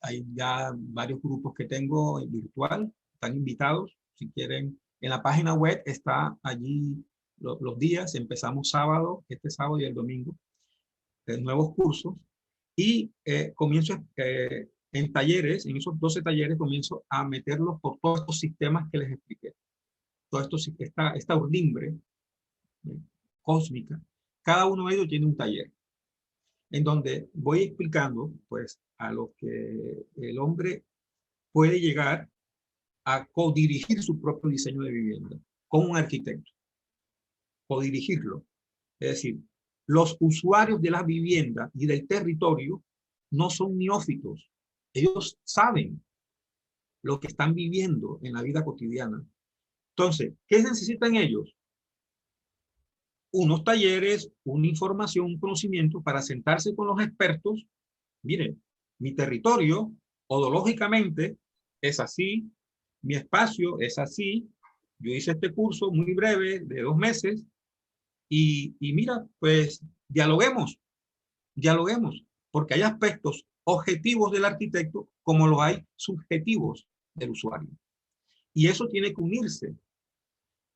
hay ya varios grupos que tengo en virtual, están invitados. Si quieren, en la página web está allí los días. Empezamos sábado, este sábado y el domingo, nuevos cursos. Y comienzo en talleres, en esos 12 talleres, comienzo a meterlos por todos estos sistemas que les expliqué. Todo esto, esta urdimbre cósmica, cada uno de ellos tiene un taller en donde voy explicando pues a lo que el hombre puede llegar a codirigir su propio diseño de vivienda con un arquitecto, codirigirlo. Es decir, los usuarios de las viviendas y del territorio no son neófitos. Ellos saben lo que están viviendo en la vida cotidiana. Entonces, ¿qué necesitan ellos? Unos talleres, una información, un conocimiento para sentarse con los expertos. Miren, mi territorio odológicamente es así, mi espacio es así. Yo hice este curso muy breve de 2 meses y mira, pues dialoguemos, porque hay aspectos objetivos del arquitecto como lo hay subjetivos del usuario. Y eso tiene que unirse.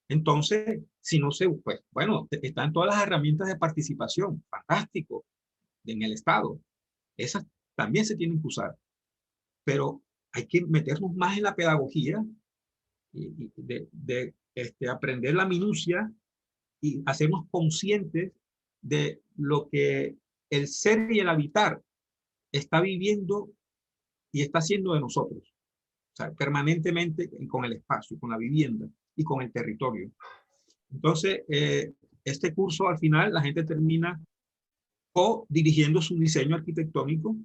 Entonces, si no se, pues bueno, están todas las herramientas de participación, fantástico, en el Estado. Esas también se tienen que usar. Pero hay que meternos más en la pedagogía y aprender la minucia y hacernos conscientes de lo que el ser y el habitar está viviendo y está haciendo de nosotros. O sea, permanentemente con el espacio, con la vivienda y con el territorio. Entonces, este curso al final la gente termina dirigiendo su diseño arquitectónico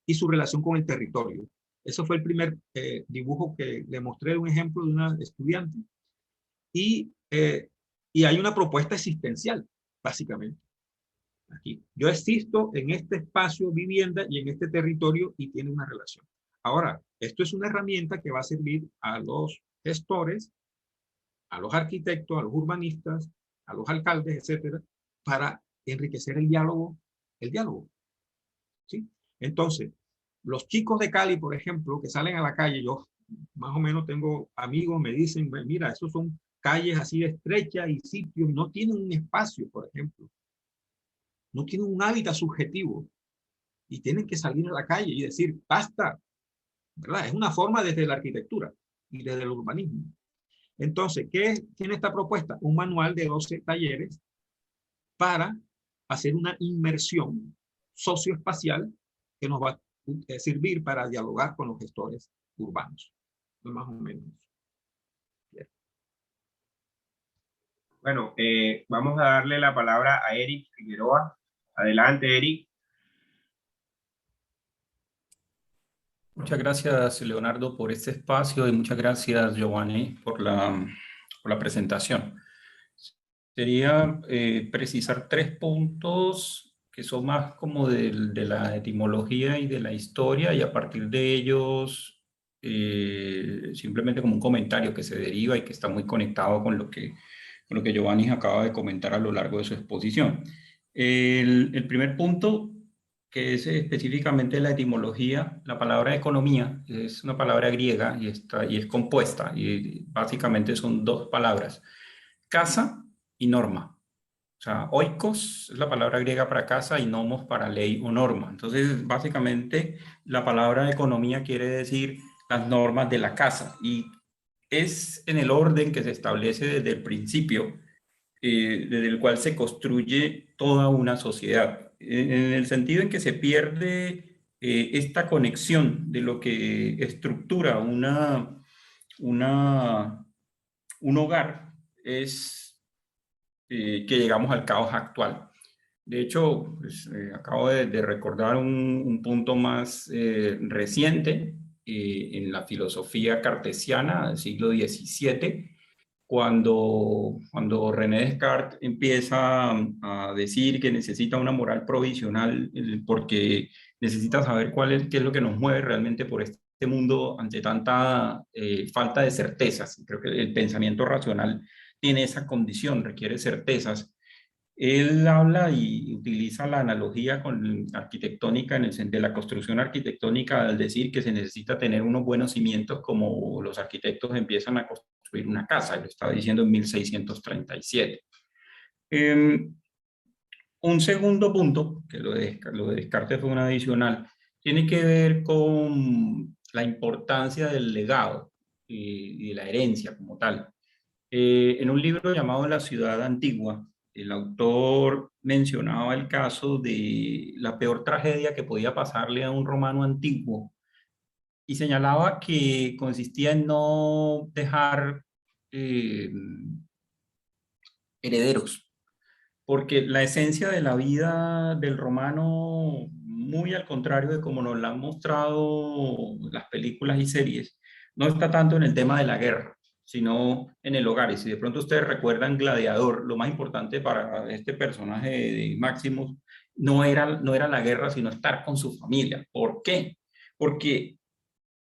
y su relación con el territorio. Eso fue el primer dibujo que le mostré, un ejemplo de una estudiante. Y hay una propuesta existencial, básicamente. Aquí. Yo existo en este espacio vivienda y en este territorio y tiene una relación. Ahora, esto es una herramienta que va a servir a los gestores, a los arquitectos, a los urbanistas, a los alcaldes, etcétera, para enriquecer el diálogo. ¿Sí? Entonces, los chicos de Cali, por ejemplo, que salen a la calle, yo más o menos tengo amigos, me dicen, mira, esos son calles así de estrechas y sitios, no tienen un espacio, por ejemplo. No tienen un hábitat subjetivo y tienen que salir a la calle y decir, basta, ¿verdad? Es una forma desde la arquitectura y desde el urbanismo. Entonces, ¿qué tiene esta propuesta? Un manual de 12 talleres para hacer una inmersión socioespacial que nos va a servir para dialogar con los gestores urbanos. Más o menos. Bien. Bueno, vamos a darle la palabra a Eric Figueroa. Adelante, Eric. Muchas gracias, Leonardo, por este espacio y muchas gracias, Giovanni, por la presentación. Sería precisar 3 puntos que son más como de la etimología y de la historia, y a partir de ellos simplemente como un comentario que se deriva y que está muy conectado con lo que Giovanni acaba de comentar a lo largo de su exposición. El primer punto, que es específicamente la etimología, la palabra economía es una palabra griega y es compuesta, y básicamente son dos palabras, casa y norma. O sea, oikos es la palabra griega para casa y nomos para ley o norma. Entonces, básicamente, la palabra economía quiere decir las normas de la casa, y es en el orden que se establece desde el principio, desde el cual se construye toda una sociedad. En el sentido en que se pierde esta conexión de lo que estructura un hogar, es que llegamos al caos actual. De hecho, pues, acabo de recordar un punto más reciente en la filosofía cartesiana del siglo XVII, cuando René Descartes empieza a decir que necesita una moral provisional, porque necesita saber qué es lo que nos mueve realmente por este mundo ante tanta falta de certezas. Creo que el pensamiento racional tiene esa condición, requiere certezas. Él habla y utiliza la analogía con arquitectónica de la construcción arquitectónica, al decir que se necesita tener unos buenos cimientos como los arquitectos empiezan a construir una casa. Lo estaba diciendo en 1637. Un segundo punto, que lo de Descartes fue un adicional, tiene que ver con la importancia del legado y de la herencia como tal. En un libro llamado La ciudad antigua, el autor mencionaba el caso de la peor tragedia que podía pasarle a un romano antiguo, y señalaba que consistía en no dejar herederos, porque la esencia de la vida del romano, muy al contrario de como nos la han mostrado las películas y series, no está tanto en el tema de la guerra, sino en el hogar. Y si de pronto ustedes recuerdan Gladiador, lo más importante para este personaje de Maximus no era la guerra, sino estar con su familia. ¿Por qué? Porque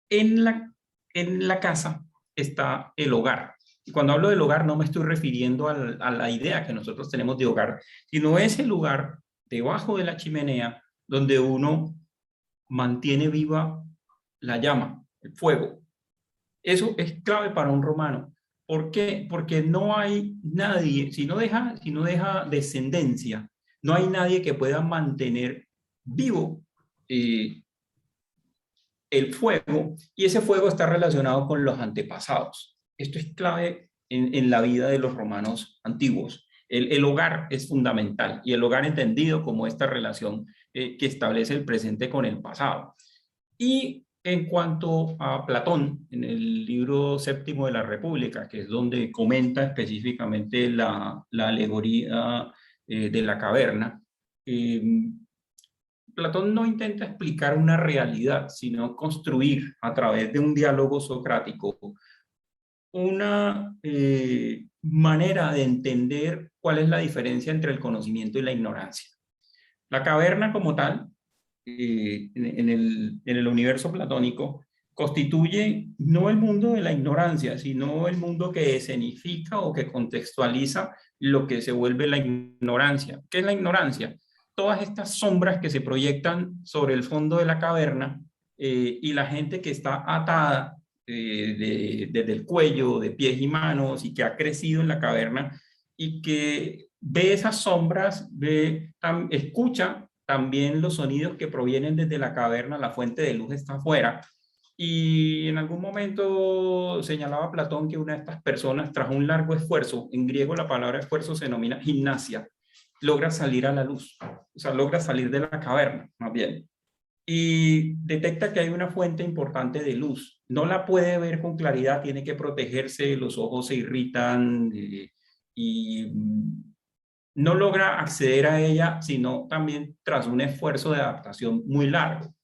en la casa está el hogar. Y cuando hablo del hogar no me estoy refiriendo a la idea que nosotros tenemos de hogar, sino es el lugar debajo de la chimenea donde uno mantiene viva la llama, el fuego. Eso es clave para un romano. ¿Por qué? Porque no hay nadie, si no deja descendencia, no hay nadie que pueda mantener vivo el fuego, y ese fuego está relacionado con los antepasados. Esto es clave en la vida de los romanos antiguos. El hogar es fundamental, y el hogar entendido como esta relación que establece el presente con el pasado. Y en cuanto a Platón, en el libro séptimo de la República, que es donde comenta específicamente la alegoría de la caverna, Platón no intenta explicar una realidad, sino construir a través de un diálogo socrático una manera de entender cuál es la diferencia entre el conocimiento y la ignorancia. La caverna como tal, en el universo platónico, constituye no el mundo de la ignorancia, sino el mundo que escenifica o que contextualiza lo que se vuelve la ignorancia. ¿Qué es la ignorancia? Todas estas sombras que se proyectan sobre el fondo de la caverna, y la gente que está atada desde el cuello, de pies y manos, y que ha crecido en la caverna y que ve esas sombras, escucha también los sonidos que provienen desde la caverna. La fuente de luz está afuera. Y en algún momento señalaba Platón que una de estas personas, tras un largo esfuerzo, en griego la palabra esfuerzo se denomina gimnasia, logra salir a la luz, o sea, logra salir de la caverna, más bien, y detecta que hay una fuente importante de luz. No la puede ver con claridad, tiene que protegerse, los ojos se irritan, y no logra acceder a ella, sino también tras un esfuerzo de adaptación muy largo.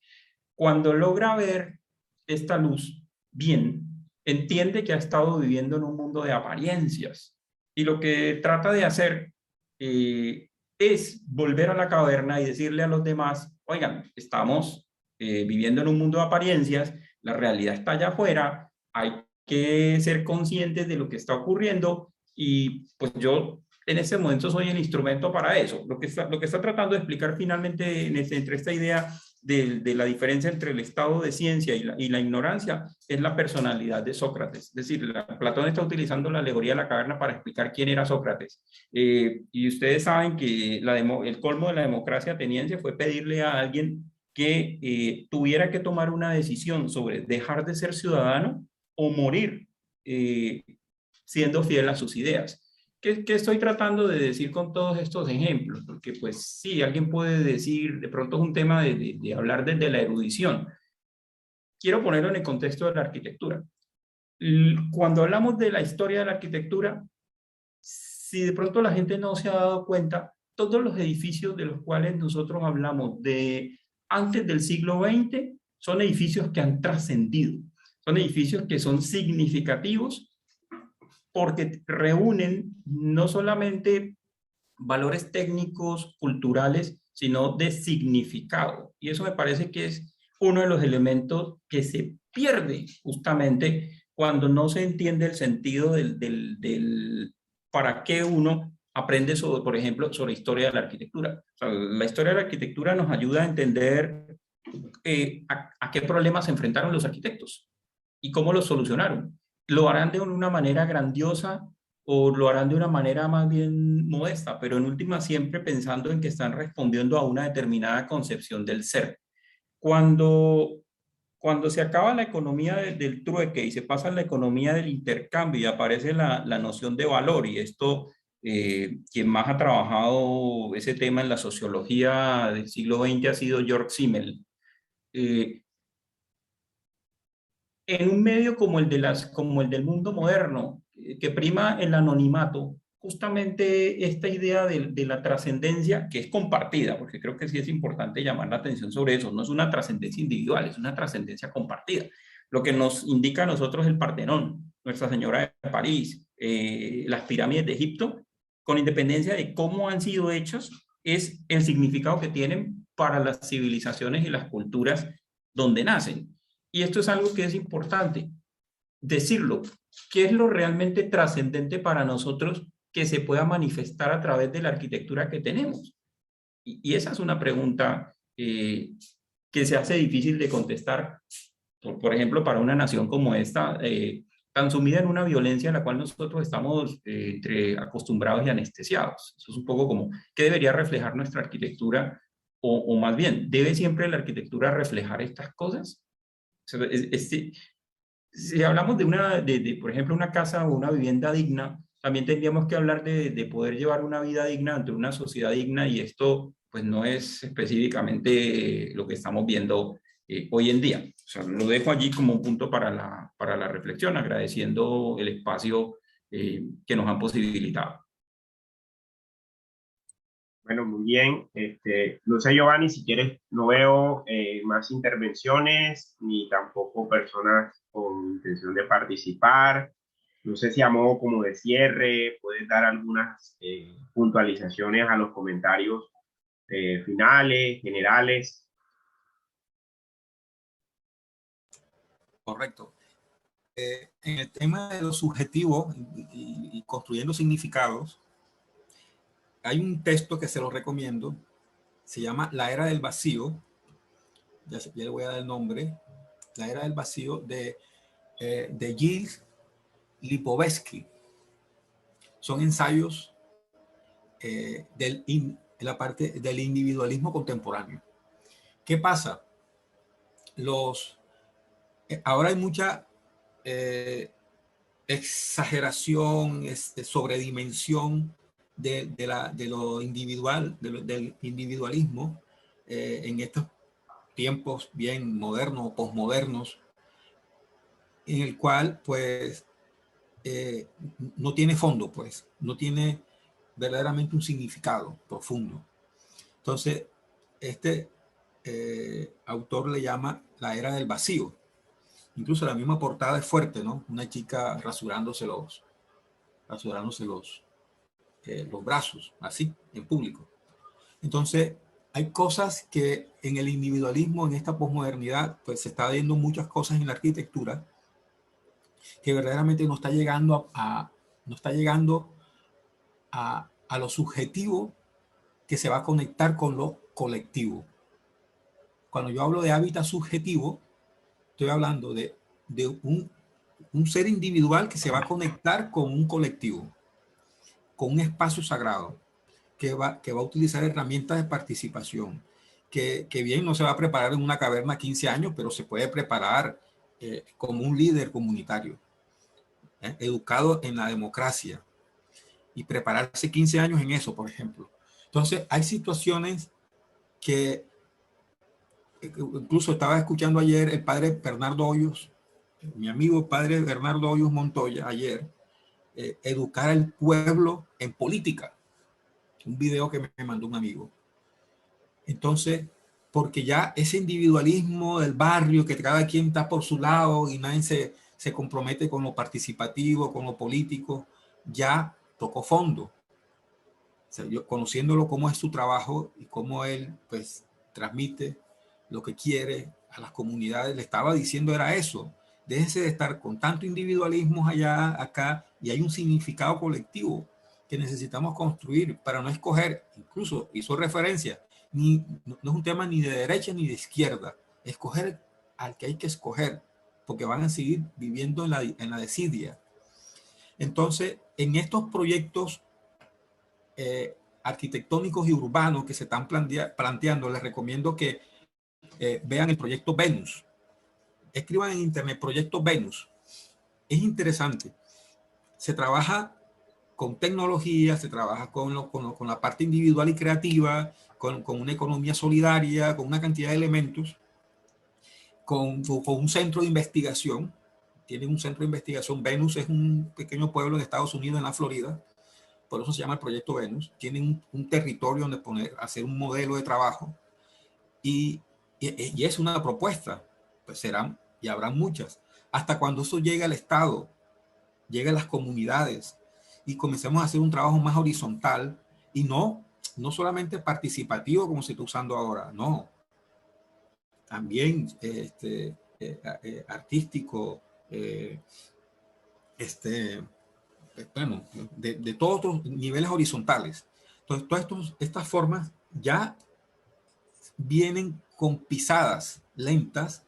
Cuando logra ver esta luz bien, entiende que ha estado viviendo en un mundo de apariencias, y lo que trata de hacer es volver a la caverna y decirle a los demás: oigan, estamos viviendo en un mundo de apariencias, la realidad está allá afuera, hay que ser conscientes de lo que está ocurriendo y pues yo en este momento soy el instrumento para eso. Lo que está tratando de explicar finalmente entre esta idea de la diferencia entre el estado de ciencia y la ignorancia es la personalidad de Sócrates. Es decir, Platón está utilizando la alegoría de la caverna para explicar quién era Sócrates. Y ustedes saben que el colmo de la democracia ateniense fue pedirle a alguien que tuviera que tomar una decisión sobre dejar de ser ciudadano o morir siendo fiel a sus ideas. ¿Qué estoy tratando de decir con todos estos ejemplos? Porque pues sí, alguien puede decir, de pronto es un tema de hablar desde la erudición. Quiero ponerlo en el contexto de la arquitectura. Cuando hablamos de la historia de la arquitectura, si de pronto la gente no se ha dado cuenta, todos los edificios de los cuales nosotros hablamos de antes del siglo XX son edificios que han trascendido, son edificios que son significativos porque reúnen no solamente valores técnicos, culturales, sino de significado. Y eso me parece que es uno de los elementos que se pierde justamente cuando no se entiende el sentido del para qué uno aprende sobre, por ejemplo, sobre historia de la arquitectura. O sea, la historia de la arquitectura nos ayuda a entender a qué problemas se enfrentaron los arquitectos y cómo los solucionaron. ¿Lo harán de una manera grandiosa o lo harán de una manera más bien modesta? Pero en última siempre pensando en que están respondiendo a una determinada concepción del ser. Cuando se acaba la economía del trueque y se pasa a la economía del intercambio y aparece la noción de valor, y esto, quien más ha trabajado ese tema en la sociología del siglo XX ha sido Georg Simmel. En un medio como el del mundo moderno, que prima el anonimato, justamente esta idea de la trascendencia, que es compartida, porque creo que sí es importante llamar la atención sobre eso, no es una trascendencia individual, es una trascendencia compartida. Lo que nos indica a nosotros el Partenón, Nuestra Señora de París, las pirámides de Egipto, con independencia de cómo han sido hechos, es el significado que tienen para las civilizaciones y las culturas donde nacen. Y esto es algo que es importante decirlo. ¿Qué es lo realmente trascendente para nosotros que se pueda manifestar a través de la arquitectura que tenemos? Y esa es una pregunta que se hace difícil de contestar, por ejemplo, para una nación como esta, tan sumida en una violencia a la cual nosotros estamos entre acostumbrados y anestesiados. Eso es un poco como, ¿qué debería reflejar nuestra arquitectura? O más bien, ¿debe siempre la arquitectura reflejar estas cosas? Si hablamos por ejemplo, una casa o una vivienda digna, también tendríamos que hablar de poder llevar una vida digna ante una sociedad digna, y esto pues no es específicamente lo que estamos viendo hoy en día. O sea, lo dejo allí como un punto para la reflexión, agradeciendo el espacio que nos han posibilitado. Bueno, muy bien. No sé, Giovanni, si quieres, no veo más intervenciones, ni tampoco personas con intención de participar. No sé si a modo como de cierre puedes dar algunas puntualizaciones a los comentarios finales, generales. Correcto. En el tema de lo subjetivo y construyendo significados, hay un texto que se lo recomiendo, se llama La Era del Vacío, ya le voy a dar el nombre, La Era del Vacío de Gilles Lipovetsky. Son ensayos de la parte del individualismo contemporáneo. ¿Qué pasa? Ahora hay mucha exageración, sobredimensión de lo individual, del individualismo en estos tiempos bien modernos, posmodernos, en el cual pues no tiene fondo, pues no tiene verdaderamente un significado profundo. Entonces, este autor le llama la era del vacío. Incluso la misma portada es fuerte, ¿no? Una chica rasurándose los brazos, así, en público. Entonces, hay cosas que en el individualismo, en esta posmodernidad, pues se está viendo muchas cosas en la arquitectura que verdaderamente no está llegando a lo subjetivo que se va a conectar con lo colectivo. Cuando yo hablo de hábitat subjetivo, estoy hablando de un ser individual que se va a conectar con un colectivo, con un espacio sagrado, que va a utilizar herramientas de participación, que bien no se va a preparar en una caverna 15 años, pero se puede preparar como un líder comunitario, educado en la democracia, y prepararse 15 años en eso, por ejemplo. Entonces, hay situaciones que, incluso estaba escuchando ayer el padre Bernardo Hoyos, mi amigo padre Bernardo Hoyos Montoya, ayer, educar al pueblo en política, un video que me mandó un amigo. Entonces, porque ya ese individualismo del barrio, que cada quien está por su lado y nadie se compromete con lo participativo, con lo político, ya tocó fondo. O sea, yo conociéndolo cómo es su trabajo y cómo él pues transmite lo que quiere a las comunidades, le estaba diciendo era eso: déjense de estar con tanto individualismo allá, acá, y hay un significado colectivo que necesitamos construir para no escoger. Incluso hizo referencia, no es un tema ni de derecha ni de izquierda, escoger al que hay que escoger, porque van a seguir viviendo en la desidia. Entonces, en estos proyectos arquitectónicos y urbanos que se están planteando, les recomiendo que vean el proyecto Venus. Escriban en internet proyecto Venus. Es interesante. Se trabaja con tecnología, se trabaja con la parte individual y creativa, con una economía solidaria, con una cantidad de elementos, con un centro de investigación. Tienen un centro de investigación. Venus es un pequeño pueblo en Estados Unidos, en la Florida. Por eso se llama el proyecto Venus. Tienen un territorio donde hacer un modelo de trabajo. Y es una propuesta. Pues serán y habrán muchas. Hasta cuando eso llegue al Estado, llegue a las comunidades y comencemos a hacer un trabajo más horizontal y no solamente participativo como se está usando ahora, no. También artístico, bueno, de todos los niveles horizontales. Entonces, todas estas formas ya vienen con pisadas lentas,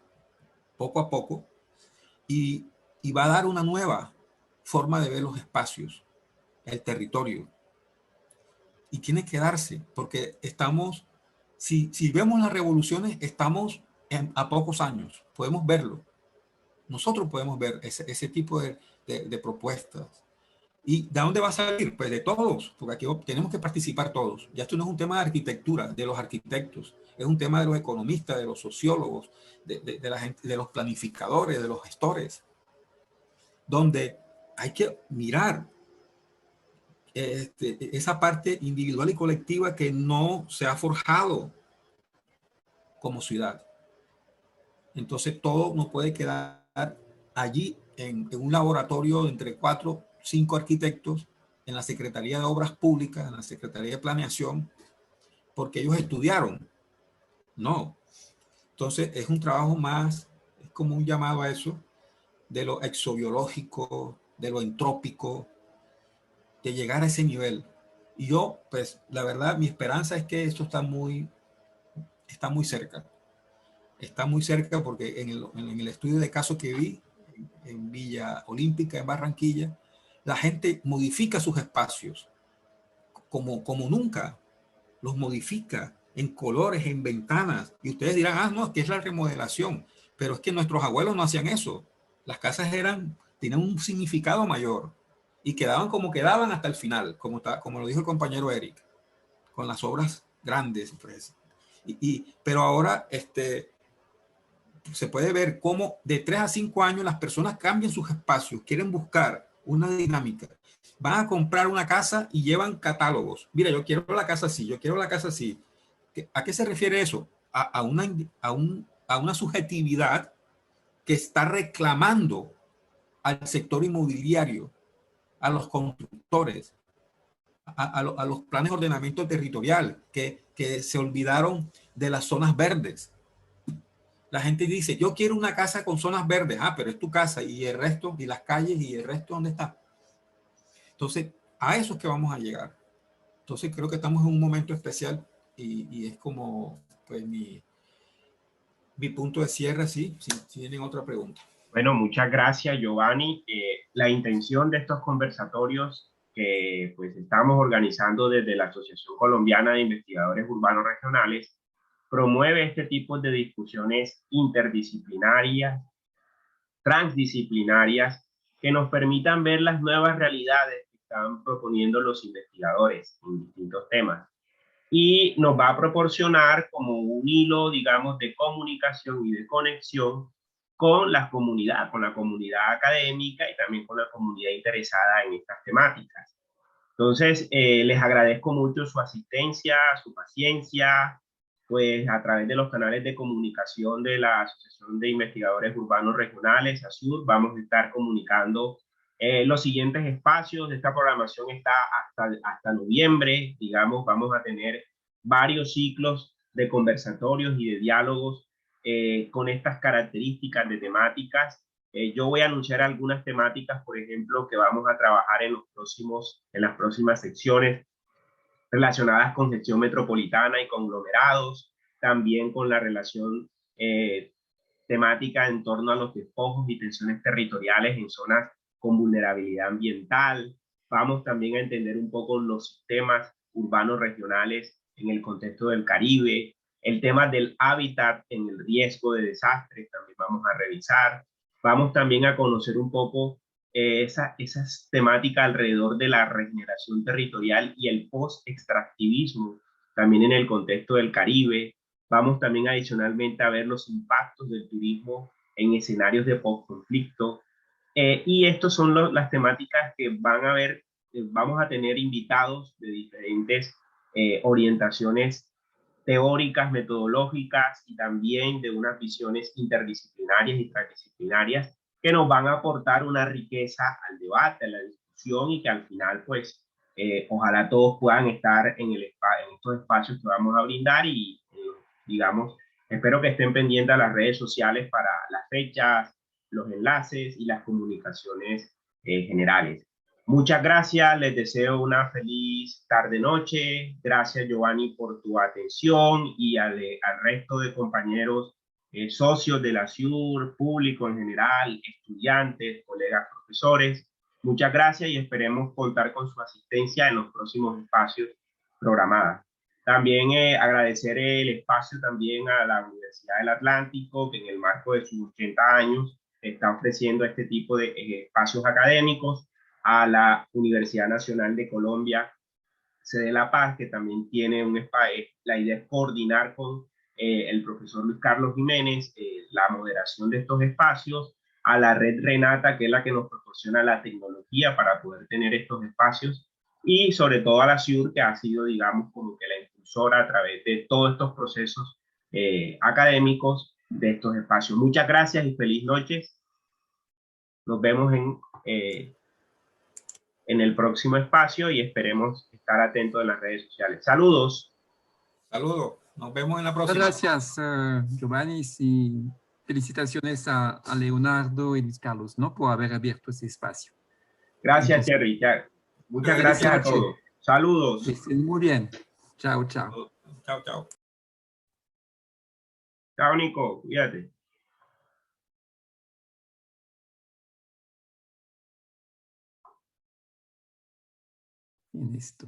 poco a poco, y va a dar una nueva forma de ver los espacios, el territorio. Y tiene que darse, porque estamos, si vemos las revoluciones, estamos a pocos años, podemos verlo. Nosotros podemos ver ese tipo de propuestas. ¿Y de dónde va a salir? Pues de todos, porque aquí tenemos que participar todos. Ya esto no es un tema de arquitectura, de los arquitectos, es un tema de los economistas, de los sociólogos, de la gente, de los planificadores, de los gestores, donde hay que mirar esa parte individual y colectiva que no se ha forjado como ciudad. Entonces todo no puede quedar allí en un laboratorio entre 4 o 5 arquitectos en la Secretaría de Obras Públicas, en la Secretaría de Planeación, porque ellos estudiaron. No. Entonces es un trabajo más, es como un llamado a eso, de lo exobiológico, de lo entrópico, de llegar a ese nivel. Y yo, pues, la verdad, mi esperanza es que esto está muy cerca. Está muy cerca porque en el estudio de caso que vi en Villa Olímpica, en Barranquilla, la gente modifica sus espacios como nunca. Los modifica en colores, en ventanas. Y ustedes dirán, no, es que es la remodelación. Pero es que nuestros abuelos no hacían eso. Las casas tenían un significado mayor y quedaban como quedaban hasta el final, como lo dijo el compañero Eric, con las obras grandes. Pues. Pero ahora se puede ver cómo de 3 a 5 años las personas cambian sus espacios, quieren buscar una dinámica. Van a comprar una casa y llevan catálogos. Mira, yo quiero la casa así, yo quiero la casa así. ¿A qué se refiere eso? A una subjetividad que está reclamando al sector inmobiliario, a los constructores, a los planes de ordenamiento territorial, que se olvidaron de las zonas verdes. La gente dice, yo quiero una casa con zonas verdes. Ah, pero es tu casa y el resto, y las calles y el resto, ¿dónde está? Entonces, a eso es que vamos a llegar. Entonces, creo que estamos en un momento especial y es como, pues, mi punto de cierre, sí, si tienen otra pregunta. Bueno, muchas gracias, Giovanni. La intención de estos conversatorios que pues estamos organizando desde la Asociación Colombiana de Investigadores Urbanos Regionales promueve este tipo de discusiones interdisciplinarias, transdisciplinarias, que nos permitan ver las nuevas realidades que están proponiendo los investigadores en distintos temas. Y nos va a proporcionar como un hilo, digamos, de comunicación y de conexión con la comunidad académica y también con la comunidad interesada en estas temáticas. Entonces, les agradezco mucho su asistencia, su paciencia, pues a través de los canales de comunicación de la Asociación de Investigadores Urbanos Regionales, ASUR, vamos a estar comunicando los siguientes espacios. Esta programación está hasta noviembre, digamos, vamos a tener varios ciclos de conversatorios y de diálogos con estas características de temáticas. Yo voy a anunciar algunas temáticas, por ejemplo, que vamos a trabajar en las próximas secciones relacionadas con gestión metropolitana y conglomerados, también con la relación temática en torno a los despojos y tensiones territoriales en zonas con vulnerabilidad ambiental. Vamos también a entender un poco los sistemas urbanos regionales en el contexto del Caribe, el tema del hábitat en el riesgo de desastres también vamos a revisar. Vamos también a conocer un poco esas temáticas alrededor de la regeneración territorial y el post-extractivismo, también en el contexto del Caribe. Vamos también adicionalmente a ver los impactos del turismo en escenarios de post-conflicto. Y estas son las temáticas que van a ver, vamos a tener invitados de diferentes orientaciones teóricas, metodológicas y también de unas visiones interdisciplinarias y transdisciplinarias que nos van a aportar una riqueza al debate, a la discusión y que al final, pues, ojalá todos puedan estar en estos espacios que vamos a brindar y, digamos, espero que estén pendientes a las redes sociales para las fechas, los enlaces y las comunicaciones generales. Muchas gracias, les deseo una feliz tarde-noche. Gracias, Giovanni, por tu atención y al resto de compañeros, socios de la SIUR, público en general, estudiantes, colegas, profesores. Muchas gracias y esperemos contar con su asistencia en los próximos espacios programados. También agradecer el espacio también a la Universidad del Atlántico, que en el marco de sus 80 años está ofreciendo este tipo de espacios académicos, a la Universidad Nacional de Colombia, sede de La Paz, que también tiene un espacio. La idea es coordinar con el profesor Luis Carlos Jiménez la moderación de estos espacios, a la red Renata, que es la que nos proporciona la tecnología para poder tener estos espacios, y sobre todo a la SIUR, que ha sido, digamos, como que la impulsora a través de todos estos procesos académicos de estos espacios. Muchas gracias y feliz noche. Nos vemos en el próximo espacio y esperemos estar atentos en las redes sociales. Saludos. Saludos. Nos vemos en la próxima. Muchas gracias, Giovanni, y felicitaciones a Leonardo y Luis Carlos, ¿no? Por haber abierto ese espacio. Gracias, Terry. Muchas gracias a todos. Saludos. Que estén muy bien. Chao, chao. Chao, chao. Chao, Nico. Cuídate. En esto.